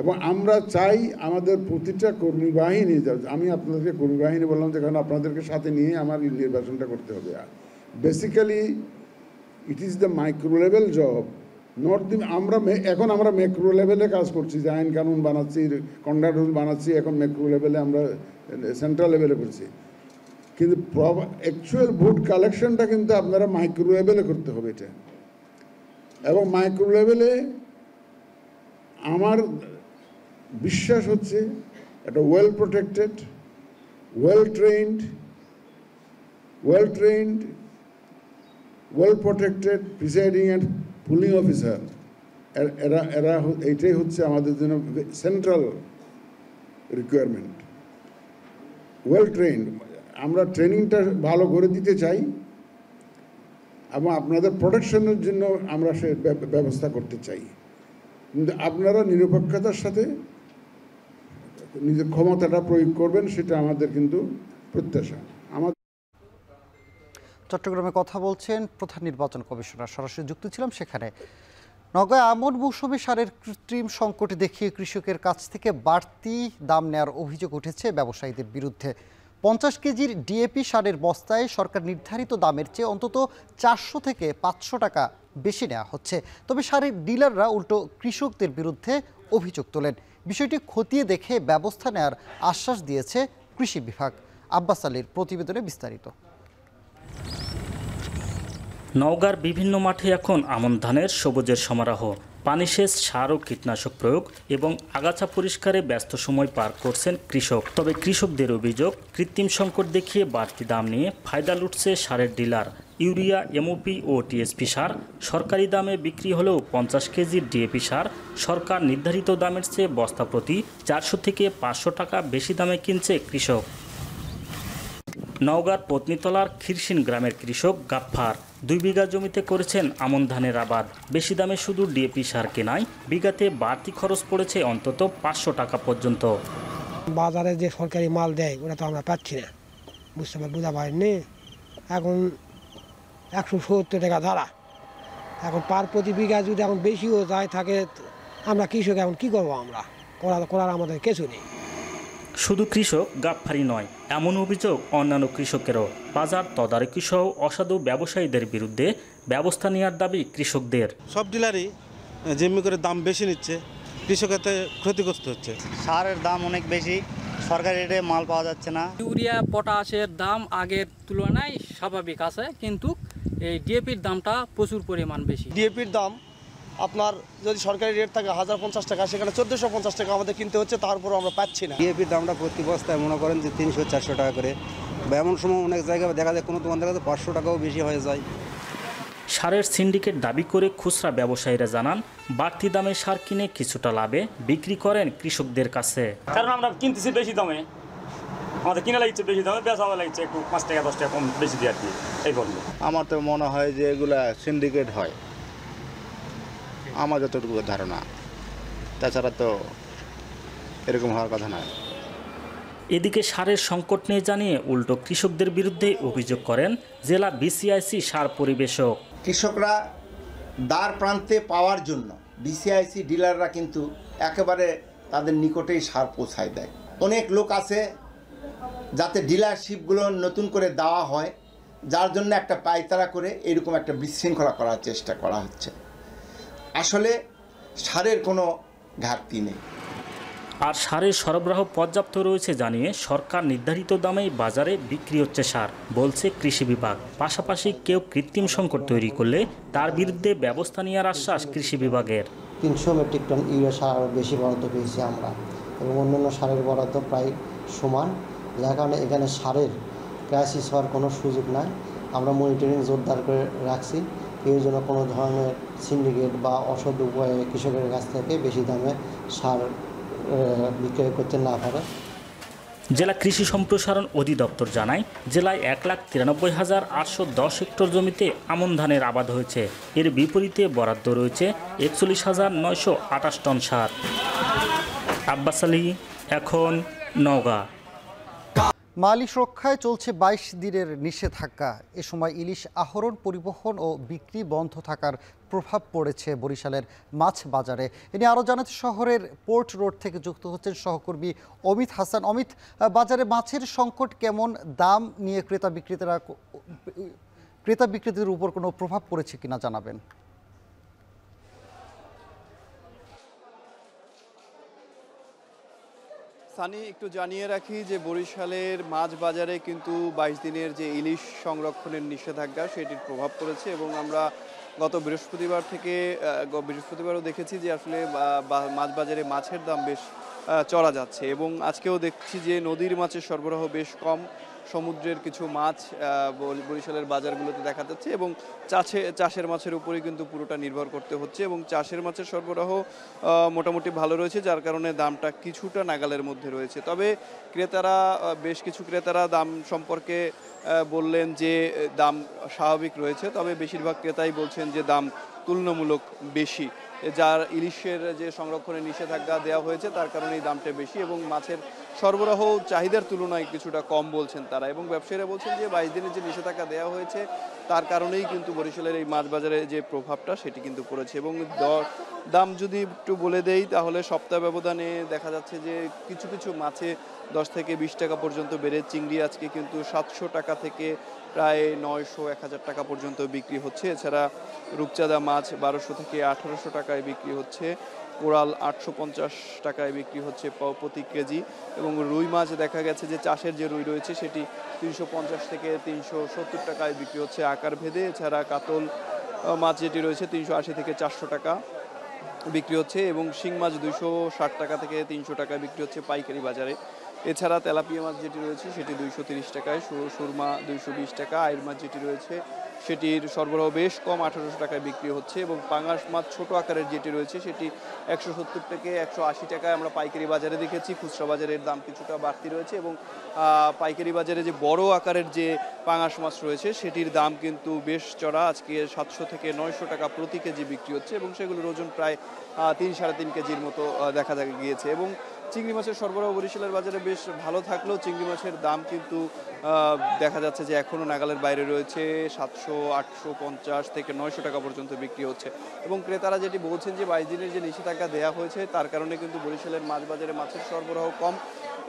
এবং আমরা চাই আমাদের প্রতিটা কর্মী বাহিনী, আমি আপনাদেরকে কর্মী বাহিনী বললাম যে কারণ আপনাদেরকে সাথে নিয়ে আমার নির্বাচনটা করতে হবে। Basically it is the micro level job, not the এখন আমরা ম্যাক্রো লেভেলে কাজ করছি, যে আইন কানুন বানাচ্ছি, কন্ডাক্ট রুল বানাচ্ছি, এখন ম্যাক্রো লেভেলে আমরা সেন্ট্রাল লেভেলে করছি। কিন্তু অ্যাকচুয়াল ভোট কালেকশনটা কিন্তু আপনারা মাইক্রো লেভেলে করতে হবে এটা। এবং মাইক্রো লেভেলে আমার বিশ্বাস হচ্ছে একটা well protected, well protected presiding and pulling officer, এরা এইটাই হচ্ছে আমাদের জন্য সেন্ট্রাল রিকোয়ারমেন্ট। ওয়েল ট্রেন্ড, আমরা ট্রেনিংটা ভালো করে দিতে চাই এবং আপনাদের প্রোটেকশনের জন্য আমরা সে ব্যবস্থা করতে চাই। কিন্তু আপনারা নিরপেক্ষতার সাথে নিজের ক্ষমতাটা প্রয়োগ করবেন, সেটা আমাদের কিন্তু প্রত্যাশা। চট্টগ্রামে কথা বলছেন প্রধান নির্বাচন কমিশনার, সরাসরি যুক্ত ছিলাম সেখানে। নওগাঁয় আমন মৌসুমী সারের কৃত্রিম সংকট দেখিয়ে কৃষকের কাছ থেকে বাড়তি দাম নেওয়ার অভিযোগ উঠেছে ব্যবসায়ীদের বিরুদ্ধে। 50 কেজির ডিএপি সারের বস্তায় সরকার নির্ধারিত দামের চেয়ে অন্তত 400 থেকে 500 টাকা বেশি নেওয়া হচ্ছে। তবে সারের ডিলাররা উল্টো কৃষকদের বিরুদ্ধে অভিযোগ তোলেন। বিষয়টি খতিয়ে দেখে ব্যবস্থা নেওয়ার আশ্বাস দিয়েছে কৃষি বিভাগ। আব্বাস আলীর প্রতিবেদনে বিস্তারিত। নওগাঁর বিভিন্ন মাঠে এখন আমন ধানের সবুজের সমারোহ। পানি সেচ, সার ও কীটনাশক প্রয়োগ এবং আগাছা পরিষ্কারে ব্যস্ত সময় পার করছেন কৃষক। তবে কৃষকদের অভিযোগ, কৃত্রিম সংকট দেখিয়ে বাড়তি দাম নিয়ে ফায়দা লুটছে সারের ডিলার। ইউরিয়া, এমওপি ও টিএসপি সার সরকারি দামে বিক্রি হলেও 50 কেজির ডিএপি সার সরকার নির্ধারিত দামের চেয়ে বস্তা প্রতি 400 থেকে 500 টাকা বেশি দামে কিনছে কৃষক। নওগাঁর পত্নীতলার খিরসিন গ্রামের কৃষক গাফফার 2 বিঘা জমিতে করেছেন আমন ধানের আবাদ। বেশি দামে শুধু ডিএপি সার কেনায় বিঘাতে বাড়তি খরচ পড়েছে অন্তত 500 টাকা পর্যন্ত। বাজারে যে সরকারি মাল দেয় ওটা তো আমরা পাচ্ছি না, বোঝা পারিনি। এখন 170 টাকা ধারা, এখন প্রতি বিঘা যদি এখন বেশিও যায় থাকে, আমরা কৃষক এখন কী করবো? আমরা করার আমাদের কিছু নেই। শুধু কৃষক গাফফারি নয়, এমন অভিযোগ অন্যান্য কৃষকেরও। বাজার তদারকি সহ অসাধু ব্যবসায়ীদের বিরুদ্ধে ব্যবস্থা নেওয়ার দাবি কৃষকদের। সব ডিলারই যেমনি করে দাম বেশি নিচ্ছে, কৃষকেতে ক্ষতিগ্রস্ত হচ্ছে। সারের দাম অনেক বেশি, সরকারি রেটে মাল পাওয়া যাচ্ছে না। ইউরিয়া, পটাশের দাম আগের তুলনায় স্বাভাবিক আছে, কিন্তু এই ডিএপির দামটা প্রচুর পরিমাণ বেশি। ডিএপির দাম আপনার যদি সরকারি রেট থাকে 1050 টাকা, সেখানে 1450 টাকা আমাদের কিনতে হচ্ছে, তারপর আমরা পাচ্ছি না। ডিএপির দামটা প্রতি বস্তায় মনে করেন যে 300-400 টাকা করে, বা এমন সময় অনেক জায়গায় দেখা যায় কোনো দোকান দেখা যায় 500 টাকাও বেশি হয়ে যায়। সারের সিন্ডিকেট দাবি করে খুচরা ব্যবসায়ীরা জানান, বাড়তি দামে সার কিনে কিছুটা লাভে বিক্রি করেন কৃষকদের কাছে। কারণ আমরা কিনতেছি বেশি দামে, আমাদের কিনা লাগছে বেশি দামে, বেচা লাগছে একটু 5 টাকা 10 টাকা কম বেশি দিয়ে আর কি। এই বলবো, আমার তো মনে হয় যে এগুলা সিন্ডিকেট হয়, আমার যতটুকু ধারণা, তাছাড়া তো এরকম হওয়ার কথা নয়। এদিকে সারের সংকট নিয়ে জানিয়ে উল্টো কৃষকদের বিরুদ্ধে অভিযোগ করেন জেলা বিসিআইসি সার পরিবেশক। কৃষকরা দ্বার প্রান্তে পাওয়ার জন্য বিসিআইসি ডিলাররা কিন্তু একেবারে তাদের নিকটেই সার পৌঁছায় দেয়। অনেক লোক আছে যাতে ডিলারশিপগুলো নতুন করে দেওয়া হয়, যার জন্য একটা পায়তারা করে এরকম একটা বিশৃঙ্খলা করার চেষ্টা করা হচ্ছে। আসলে সারের কোনো ঘাটতি নেই। আর সারের সরবরাহ পর্যাপ্ত রয়েছে জানিয়ে সরকার নির্ধারিত দামেই বাজারে বিক্রি হচ্ছে সার, বলছে কৃষি বিভাগ। পাশাপাশি কেউ কৃত্রিম সংকট তৈরি করলে তার বিরুদ্ধে ব্যবস্থা নেওয়ার আশ্বাস কৃষি বিভাগের। 300 মেট্রিক টন ইউরিয়া সার বেশি বরাদ্দ পেয়েছি আমরা, এবং অন্যান্য সারের বরাদ্দ প্রায় সমান, যার কারণে এখানে সারের ক্রাইসিস হওয়ার কোনো সুযোগ নাই। আমরা মনিটরিং জোরদার করে রাখছি, এর জন্য কোনো ধরনের সিন্ডিকেট বা অসৎ উপায়ে কৃষকের কাছ থেকে বেশি দামে সার বিক্রয় করতে না পারে। জেলা কৃষি সম্প্রসারণ অধিদপ্তর জানায় জেলায় 1,93,810 হেক্টর জমিতে আমন ধানের আবাদ হয়েছে। এর বিপরীতে বরাদ্দ রয়েছে 41,928 টন সার। আব্বাস আলী, এখন নওগাঁ। মাল ইলিশ রক্ষায় চলছে 22 দিনের নিষেধাজ্ঞা। এ সময় ইলিশ আহরণ, পরিবহন ও বিক্রি বন্ধ থাকার প্রভাব পড়েছে বরিশালের মাছ বাজারে। এ নিয়ে আরও জানাতে শহরের পোর্ট রোড থেকে যুক্ত হচ্ছেন সহকর্মী অমিত হাসান। অমিত, বাজারে মাছের সংকট কেমন, দাম নিয়ে ক্রেতা বিক্রেতাদের উপর কোনো প্রভাব পড়েছে কিনা জানাবেন। সানি, একটু জানিয়ে রাখি যে বরিশালের মাছ বাজারে কিন্তু 22 দিনের যে ইলিশ সংরক্ষণের নিষেধাজ্ঞা সেটির প্রভাব পড়েছে এবং আমরা গত বৃহস্পতিবারও দেখেছি যে আসলে মাছ বাজারে মাছের দাম বেশ চড়া যাচ্ছে এবং আজকেও দেখছি যে নদীর মাছের সরবরাহ বেশ কম। সমুদ্রের কিছু মাছ বরিশালের বাজারগুলোতে দেখা যাচ্ছে এবং চাষের মাছের উপরেই কিন্তু পুরোটা নির্ভর করতে হচ্ছে এবং চাষের মাছের সরবরাহ মোটামুটি ভালো রয়েছে, যার কারণে দামটা কিছুটা নাগালের মধ্যে রয়েছে। তবে বেশ কিছু ক্রেতারা দাম সম্পর্কে বললেন যে দাম স্বাভাবিক রয়েছে, তবে বেশিরভাগ ক্রেতাই বলছেন যে দাম তুলনামূলক বেশি। যার ইলিশের যে সংরক্ষণের নিষেধাজ্ঞা দেওয়া হয়েছে তার কারণেই দামটা বেশি এবং মাছের সরবরাহ চাহিদার তুলনায় কিছুটা কম বলছেন তারা। এবং ব্যবসায়ীরা বলছেন যে 22 দিনের যে নিষেধাজ্ঞা দেওয়া হয়েছে তার কারণেই কিন্তু বরিশালের এই মাছ বাজারে যে প্রভাবটা সেটি কিন্তু পড়েছে। এবং দাম যদি একটু বলে দেই তাহলে সপ্তাহ ব্যবধানে দেখা যাচ্ছে যে কিছু কিছু মাছে 10 থেকে 20 টাকা পর্যন্ত বেড়ে চিংড়ি আজকে কিন্তু 700 টাকা থেকে প্রায় 900-1000 টাকা পর্যন্ত বিক্রি হচ্ছে। এছাড়া রূপচাঁদা মাছ 1200 থেকে 1800 টাকায় বিক্রি হচ্ছে, কোরাল 850 টাকায় বিক্রি হচ্ছে প্রতি কেজি এবং রুই মাছ দেখা গেছে যে চাষের যে রুই রয়েছে সেটি 350 থেকে 370 টাকায় বিক্রি হচ্ছে আকার ভেদে। এছাড়া কাতল মাছ যেটি রয়েছে 380 থেকে 400 টাকা বিক্রি হচ্ছে এবং শিং মাছ 260 টাকা থেকে 300 টাকায় বিক্রি হচ্ছে পাইকারি বাজারে। এছাড়া তেলাপিয়া মাছ যেটি রয়েছে সেটি 230 টাকায়, সুরমা 220 টাকা, আইর মাছ যেটি রয়েছে সেটির সরবরাহ বেশ কম 1800 টাকায় বিক্রি হচ্ছে এবং পাঙাশ মাছ ছোট আকারের যেটি রয়েছে সেটি 170 থেকে 180 টাকায় আমরা পাইকারি বাজারে দেখেছি। খুচরা বাজারের দাম কিছুটা বাড়তি রয়েছে এবং পাইকারি বাজারে যে বড় আকারের যে পাঙাশ মাছ রয়েছে সেটির দাম কিন্তু বেশ চড়া। আজকে 700 থেকে 900 টাকা প্রতি কেজি বিক্রি হচ্ছে এবং সেগুলোর ওজন প্রায় 3-3.5 কেজির মতো দেখা গিয়েছে। এবং চিংড়ি মাছের সরবরাহ বরিশালের বাজারে বেশ ভালো থাকলেও চিংড়ি মাছের দাম কিন্তু দেখা যাচ্ছে যে এখনও নাগালের বাইরে রয়েছে। 700, 850 থেকে 900 টাকা পর্যন্ত বিক্রি হচ্ছে এবং ক্রেতারা যেটি বলছেন যে 22 দিনের যে নিষেধাজ্ঞা দেওয়া হয়েছে তার কারণে কিন্তু বরিশালের মাছ বাজারে মাছের সরবরাহ কম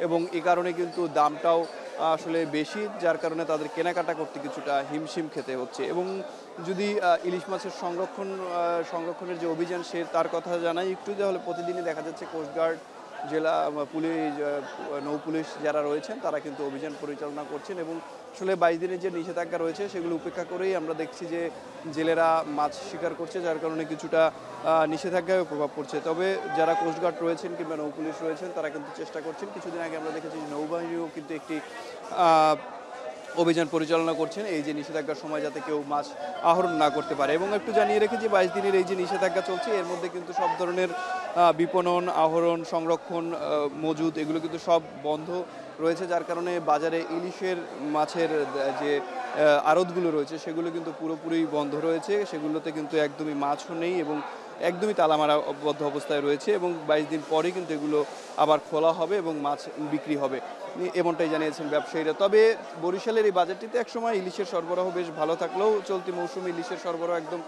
এবং এই কারণে কিন্তু দামটাও আসলে বেশি, যার কারণে তাদের কেনাকাটা করতে কিছুটা হিমশিম খেতে হচ্ছে। এবং যদি ইলিশ মাছের সংরক্ষণের যে অভিযান তার কথা জানাই একটু, তাহলে প্রতিদিনই দেখা যাচ্ছে কোস্টগার্ড, জেলা পুলিশ, নৌ পুলিশ যারা রয়েছেন তারা কিন্তু অভিযান পরিচালনা করছেন এবং আসলে 22 দিনের যে নিষেধাজ্ঞা রয়েছে সেগুলো উপেক্ষা করেই আমরা দেখছি যে জেলেরা মাছ শিকার করছে, যার কারণে কিছুটা নিষেধাজ্ঞায় প্রভাব পড়ছে। তবে যারা কোস্টগার্ড রয়েছেন কিংবা নৌ পুলিশ রয়েছেন তারা কিন্তু চেষ্টা করছেন। কিছুদিন আগে আমরা দেখেছি যে নৌবাহিনীও কিন্তু একটি অভিযান পরিচালনা করছেন এই যে নিষেধাজ্ঞার সময় যাতে কেউ মাছ আহরণ না করতে পারে। এবং একটু জানিয়ে রেখে যে 22 দিনের এই যে নিষেধাজ্ঞা চলছে এর মধ্যে কিন্তু সব ধরনের বিপণন, আহরণ, সংরক্ষণ, মজুদ এগুলো কিন্তু সব বন্ধ রয়েছে, যার কারণে বাজারে ইলিশের মাছের যে আড়তগুলো রয়েছে সেগুলো কিন্তু পুরোপুরি বন্ধ রয়েছে। সেগুলোতে কিন্তু একদমই মাছও নেই এবং একদমই তালামারাবদ্ধ অবস্থায় রয়েছে এবং 22 দিন পরে কিন্তু এগুলো আবার খোলা হবে এবং মাছ বিক্রি হবে, এমনটাই জানিয়েছেন ব্যবসায়ীরা। তবে বরিশালের এই বাজারটিতে একসময় ইলিশের সরবরাহ বেশ ভালো থাকলেও চলতি মৌসুমে ইলিশের সরবরাহ একদম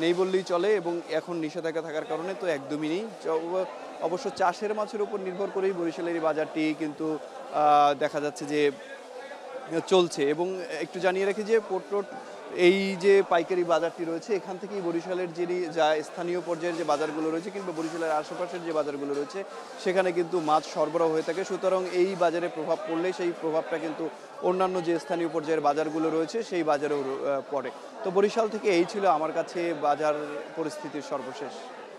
নেই বললেই চলে এবং এখন নিষেধাজ্ঞা থাকার কারণে তো একদমই নেই। অবশ্য চাষের মাছের উপর নির্ভর করেই বরিশালের এই বাজারটি কিন্তু দেখা যাচ্ছে যে চলছে। এবং একটু জানিয়ে রাখি যে পোর্ট রোড এই যে পাইকারি বাজারটি রয়েছে এখান থেকেই বরিশালের যা স্থানীয় পর্যায়ের যে বাজারগুলো রয়েছে কিংবা বরিশালের আশেপাশের যে বাজারগুলো রয়েছে সেখানে কিন্তু মাছ সরবরাহ হয়ে থাকে। সুতরাং এই বাজারে প্রভাব পড়লে সেই প্রভাবটা কিন্তু অন্যান্য যে স্থানীয় পর্যায়ের বাজারগুলো রয়েছে সেই বাজারেও পড়ে। তো বরিশাল থেকে এই ছিল আমার কাছে বাজার পরিস্থিতির সর্বশেষ।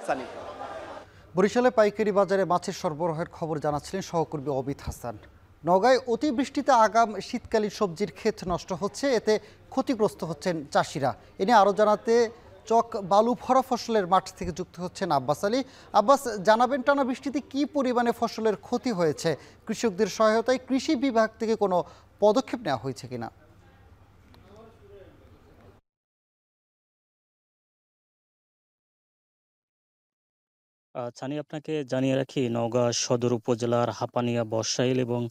সানি, বরিশালে পাইকারি বাজারে মাছের সরবরাহের খবর জানাচ্ছিলেন সহকর্মী অমিত হাসান। নওগাঁয় অতিবৃষ্টিতে আগাম শীতকালীন সবজির ক্ষেত নষ্ট হচ্ছে, এতে ক্ষতিগ্রস্ত হচ্ছেন চাষিরা। এ নিয়ে আরও জানাতে চক বালু ভরা ফসলের মাঠ থেকে যুক্ত হচ্ছেন আব্বাস আলী। আব্বাস, জানাবেন টানা বৃষ্টিতে কি পরিমাণে ফসলের ক্ষতি হয়েছে? কৃষকদের সহায়তায় কৃষি বিভাগ থেকে কোনো পদক্ষেপ নেওয়া হয়েছে কিনা? ছানি, আপনাকে জানিয়ে রাখি, নওগাঁ সদর উপজেলার হাপানিয়া, বর্ষাইল এবং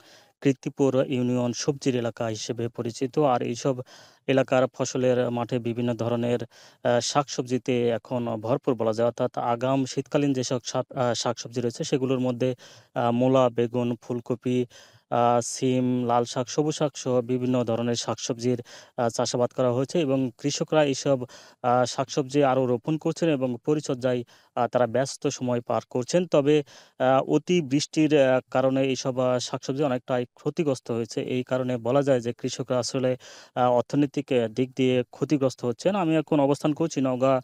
কৃত্তিপুর ইউনিয়ন সবজির এলাকা হিসেবে পরিচিত। আর এইসব এলাকার ফসলের মাঠে বিভিন্ন ধরনের শাকসবজিতে এখন ভরপুর বলা যায়। অর্থাৎ আগাম শীতকালীন যেসব শাকসবজি রয়েছে সেগুলোর মধ্যে মূলা, বেগুন, ফুলকপি, সিম, লাল শাক, সবুজ শাক সহ বিভিন্ন ধরনের শাকসবজির চাষাবাদ করা হয়েছে এবং কৃষকরা এইসব শাকসবজি আরও রোপণ করছেন এবং পরিচর্যায় তারা ব্যস্ত সময় পার করছেন। তবে অতি বৃষ্টির কারণে এইসব শাকসবজি অনেকটাই ক্ষতিগ্রস্ত হয়েছে। এই কারণে বলা যায় যে কৃষকরা আসলে অর্থনৈতিক দিক দিয়ে ক্ষতিগ্রস্ত হচ্ছেন। আমি এখন অবস্থান করছি নওগাঁ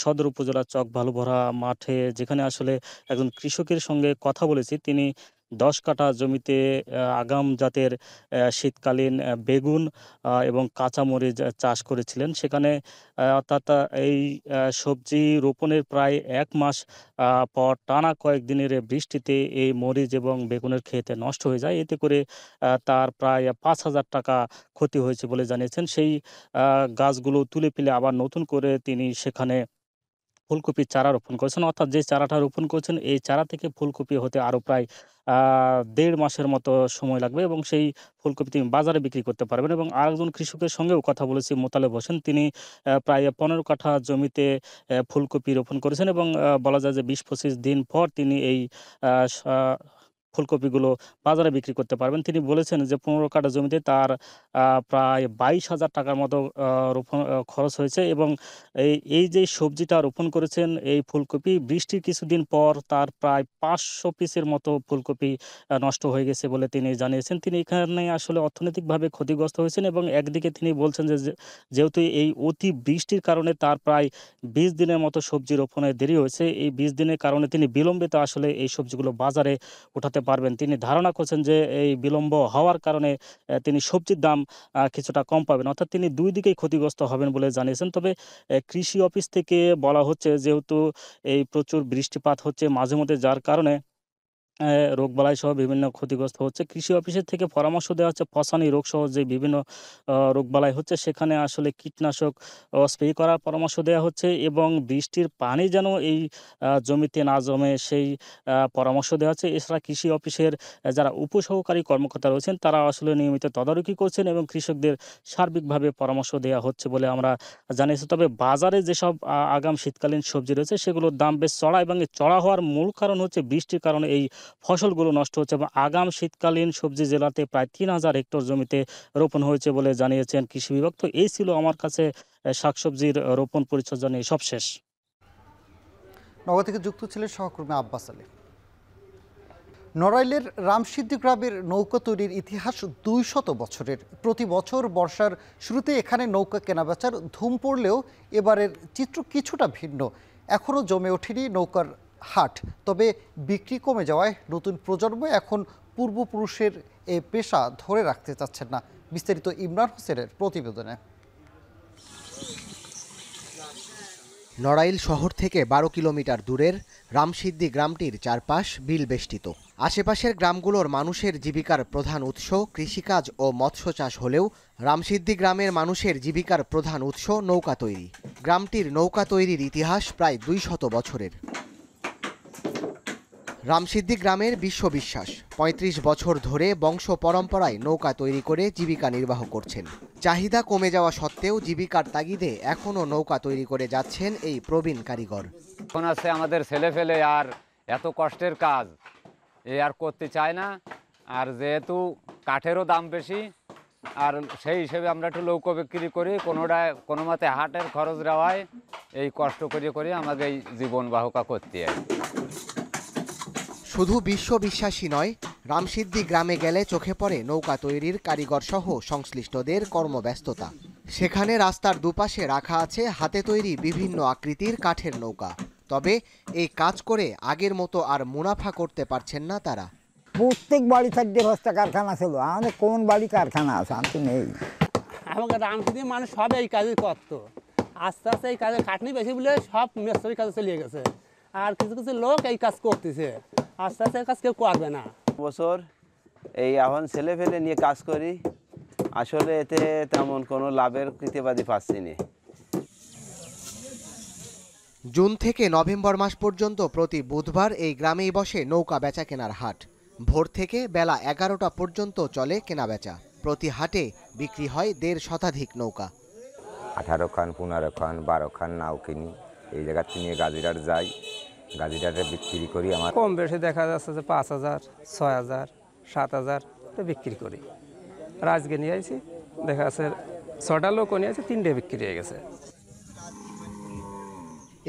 সদর উপজেলার চক বালুভরা মাঠে, যেখানে আসলে একজন কৃষকের সঙ্গে কথা বলেছি। তিনি 10 কাঠা জমিতে আগাম জাতের শীতকালীন বেগুন এবং কাঁচামরিচ চাষ করেছিলেন। সেখানে অর্থাৎ এই সবজি রোপণের প্রায় 1 মাস পর টানা কয়েকদিনের বৃষ্টিতে এই মরিচ এবং বেগুনের ক্ষেত নষ্ট হয়ে যায়। এতে করে তার প্রায় 5,000 টাকা ক্ষতি হয়েছে বলে জানিয়েছেন। সেই গাছগুলো তুলে ফেলে আবার নতুন করে তিনি সেখানে ফুলকপির চারা রোপণ করেছেন। অর্থাৎ যে চারাটা রোপণ করেছেন এই চারা থেকে ফুলকপি হতে আরও প্রায় 1.5 মাসের মতো সময় লাগবে এবং সেই ফুলকপি তিনি বাজারে বিক্রি করতে পারবেন। এবং আরেকজন কৃষকের সঙ্গেও কথা বলেছি, মোতালেব হোসেন। তিনি প্রায় 15 কাঠা জমিতে ফুলকপি রোপণ করেছেন এবং বলা যায় যে 20-25 দিন পর তিনি এই ফুলকপিগুলো বাজারে বিক্রি করতে পারবেন। তিনি বলেছেন যে 15 কাঠা জমিতে তার প্রায় 22,000 টাকার মতো রোপণ খরচ হয়েছে এবং এই যে সবজিটা রোপণ করেছেন এই ফুলকপি, বৃষ্টির কিছুদিন পর তার প্রায় 500 পিসের মতো ফুলকপি নষ্ট হয়ে গেছে বলে তিনি জানিয়েছেন। তিনি এখানে আসলে অর্থনৈতিকভাবে ক্ষতিগ্রস্ত হয়েছেন এবং একদিকে তিনি বলছেন যে যেহেতু এই অতি বৃষ্টির কারণে তার প্রায় 20 দিনের মতো সবজি রোপণে দেরি হয়েছে, এই 20 দিনের কারণে তিনি বিলম্বিত আসলে এই সবজিগুলো বাজারে উঠাতে পারবেন। তিনি ধারণা করছেন যে এই বিলম্ব হওয়ার কারণে তিনি সবজির দাম কিছুটা কম পাবেন। অর্থাৎ তিনি দুই দিকেই ক্ষতিগ্রস্ত হবেন বলে জানিয়েছেন। তবে কৃষি অফিস থেকে বলা হচ্ছে যেহেতু এই প্রচুর বৃষ্টিপাত হচ্ছে মাঝে মধ্যে, যার কারণে রোগবালাই সহ বিভিন্ন ক্ষতিগ্রস্ত হচ্ছে। কৃষি অফিসের থেকে পরামর্শ দেওয়া হচ্ছে ফসানি রোগ সহ যে বিভিন্ন রোগবালাই হচ্ছে সেখানে আসলে কীটনাশক স্প্রে করার পরামর্শ দেওয়া হচ্ছে এবং বৃষ্টির পানি যেন এই জমিতে না জমে সেই পরামর্শ দেওয়া হচ্ছে। এছাড়া কৃষি অফিসের যারা উপসহকারী কর্মকর্তা রয়েছেন তারা আসলে নিয়মিত তদারকি করছেন এবং কৃষকদের সার্বিকভাবে পরামর্শ দেওয়া হচ্ছে বলে আমরা জানিয়েছি। তবে বাজারে যেসব আগাম শীতকালীন সবজি রয়েছে সেগুলোর দাম বেশ চড়া এবং এই চড়া হওয়ার মূল কারণ হচ্ছে বৃষ্টির কারণে এই ফসলগুলো নষ্ট হচ্ছে এবং আগাম শীতকালীন সবজি জেলাতে প্রায় 3,000 হেক্টর জমিতে রোপণ হয়েছে বলে জানিয়েছেন কৃষি বিভাগ। তো এই ছিল আমার কাছে শাকসবজির রোপণ পরিচর্যা নিয়ে সবশেষ। নওগাঁ থেকে যুক্ত ছিলেন সহকর্মী আব্বাস আলী। নড়াইলের রামসিদ্ধি গ্রামের নৌকা তৈরির ইতিহাস 200 বছরের। প্রতি বছর বর্ষার শুরুতে এখানে নৌকা কেনাবেচার ধুম পড়লেও এবারের চিত্র কিছুটা ভিন্ন। এখনও জমে ওঠেনি নৌকার হাট, তবে বিক্রি কমে যাওয়ায় নতুন প্রজন্ম এখন পূর্বপুরুষের এই পেশা ধরে রাখতে চাচ্ছেন না। বিস্তারিত ইমরান হোসেনের প্রতিবেদনে। নড়াইল শহর থেকে 12 কিলোমিটার দূরের রামসিদ্ধি গ্রামটির চারপাশ বিল বেষ্টিত। আশেপাশের গ্রামগুলোর মানুষের জীবিকার প্রধান উৎস কৃষিকাজ ও মৎস্য চাষ হলেও রামসিদ্ধি গ্রামের মানুষের জীবিকার প্রধান উৎস নৌকা তৈরি। গ্রামটির নৌকা তৈরির ইতিহাস প্রায় 200 বছরের। রামসিদ্ধি গ্রামের বিশ্ববিশ্বাস 35 বছর ধরে বংশ পরম্পরায় নৌকা তৈরি করে জীবিকা নির্বাহ করছেন। চাহিদা কমে যাওয়া সত্ত্বেও জীবিকার তাগিদে এখনও নৌকা তৈরি করে যাচ্ছেন এই প্রবীণ কারিগর। এখন আছে আমাদের ছেলে ফেলে আর এত কষ্টের কাজ এ আর করতে চায় না, আর যেহেতু কাঠেরও দাম বেশি আর সেই হিসেবে আমরা একটু নৌকো বিক্রি করি, কোনো মতে হাটের খরচ দেওয়ায় এই কষ্ট করে আমাদের এই জীবন বাহকা করতে হয়। শুধু বিশ্ববিশ্বাসী নয়, রামসিদ্ধি গ্রামে গেলে চোখে পড়ে নৌকা তৈরির কারিগর সহ সংশ্লিষ্টদের কর্মব্যস্ততা। সেখানে রাস্তার দুপাশে রাখা আছে হাতে তৈরি বিভিন্ন আকৃতির কাঠের নৌকা। তবে এই কাজ করে আগের মতো আর মুনাফা করতে পারছেন না তারা। প্রত্যেক বাড়ি 4-5টা কারখানা ছিল, আমাদের কোন বাড়ি কারখানা আছে? আমি তো নেই। আমাকে রামসিদ্ধি মানুষ সব এই কাজই করতো, আস্তে আস্তে এই কাজে খাটনি বেশি বলে সব মিস্ত্রি কাজে চলে গেছে, আর কিছু কিছু লোক এই কাজ করতেছে, আস্তে আস্তে এই কাজ কেউ করবে না। বছর এই এখন ছেলে ফেলে নিয়ে কাজ করি, আসলে এতে তেমন কোনো লাভের কৃতিবাদী পাচ্ছি না। জুন থেকে নভেম্বর মাস পর্যন্ত প্রতি বুধবার এই গ্রামেই বসে নৌকা বেচা কেনার হাট। ভোর থেকে বেলা 11টা পর্যন্ত চলে কেনাবেচা। প্রতি হাটে বিক্রি হয় 1.5 শতাধিক নৌকা। 18 খান 15 খান 12 খান নাও কিনি, এই জায়গাতে নিয়ে গাজীরহাট যাই, গাজীরহাটে বিক্রি করি। আমার কম বেশি দেখা যাচ্ছে যে 5,000, 6,000, 7,000 বিক্রি করি। আর আজকে নিয়ে আসি, দেখা যাচ্ছে 6টা লোক নিয়ে আসি, 3টে বিক্রি হয়ে গেছে।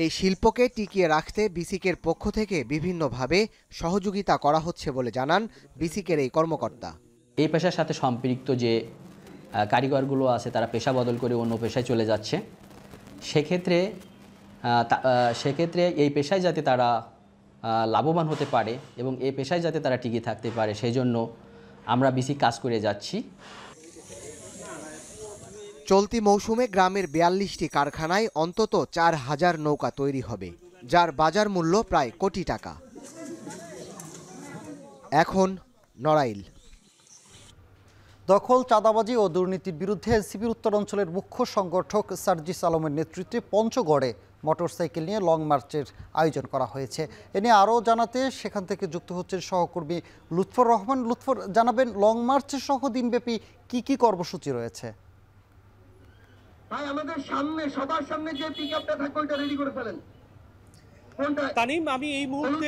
এই শিল্পকে টিকিয়ে রাখতে বিসিকের পক্ষ থেকে বিভিন্নভাবে সহযোগিতা করা হচ্ছে বলে জানান বিসিকের এই কর্মকর্তা। এই পেশার সাথে সম্পৃক্ত যে কারিগরগুলো আছে তারা পেশা বদল করে অন্য পেশায় চলে যাচ্ছে। সেক্ষেত্রে এই পেশায় যাতে তারা লাভবান হতে পারে এবং এই পেশায় যাতে তারা টিকে থাকতে পারে, সেই জন্য আমরা বিসিক কাজ করে যাচ্ছি। চলতি মৌসুমে গ্রামের 42টি কারখানায় অন্তত 4,000 নৌকা তৈরি হবে, যার বাজার মূল্য প্রায় কোটি টাকা। এখন নড়াইল। দখল, চাঁদাবাজি ও দুর্নীতির বিরুদ্ধে এনসিপির উত্তরাঞ্চলের মুখ্য সংগঠক সার্জিস আলমের নেতৃত্বে পঞ্চগড়ে মোটরসাইকেল নিয়ে লং মার্চের আয়োজন করা হয়েছে। এ নিয়ে আরও জানাতে সেখান থেকে যুক্ত হচ্ছেন সহকর্মী লুৎফর রহমান। লুৎফর, জানাবেন লং মার্চ সহ দিনব্যাপী কি কর্মসূচি রয়েছে? ভাই, আমাদের সামনে সবার সামনে যে পিকআপটা থাকবে ওটা রেডি করে ফেলেন। তানিম, আমি এই মুহূর্তে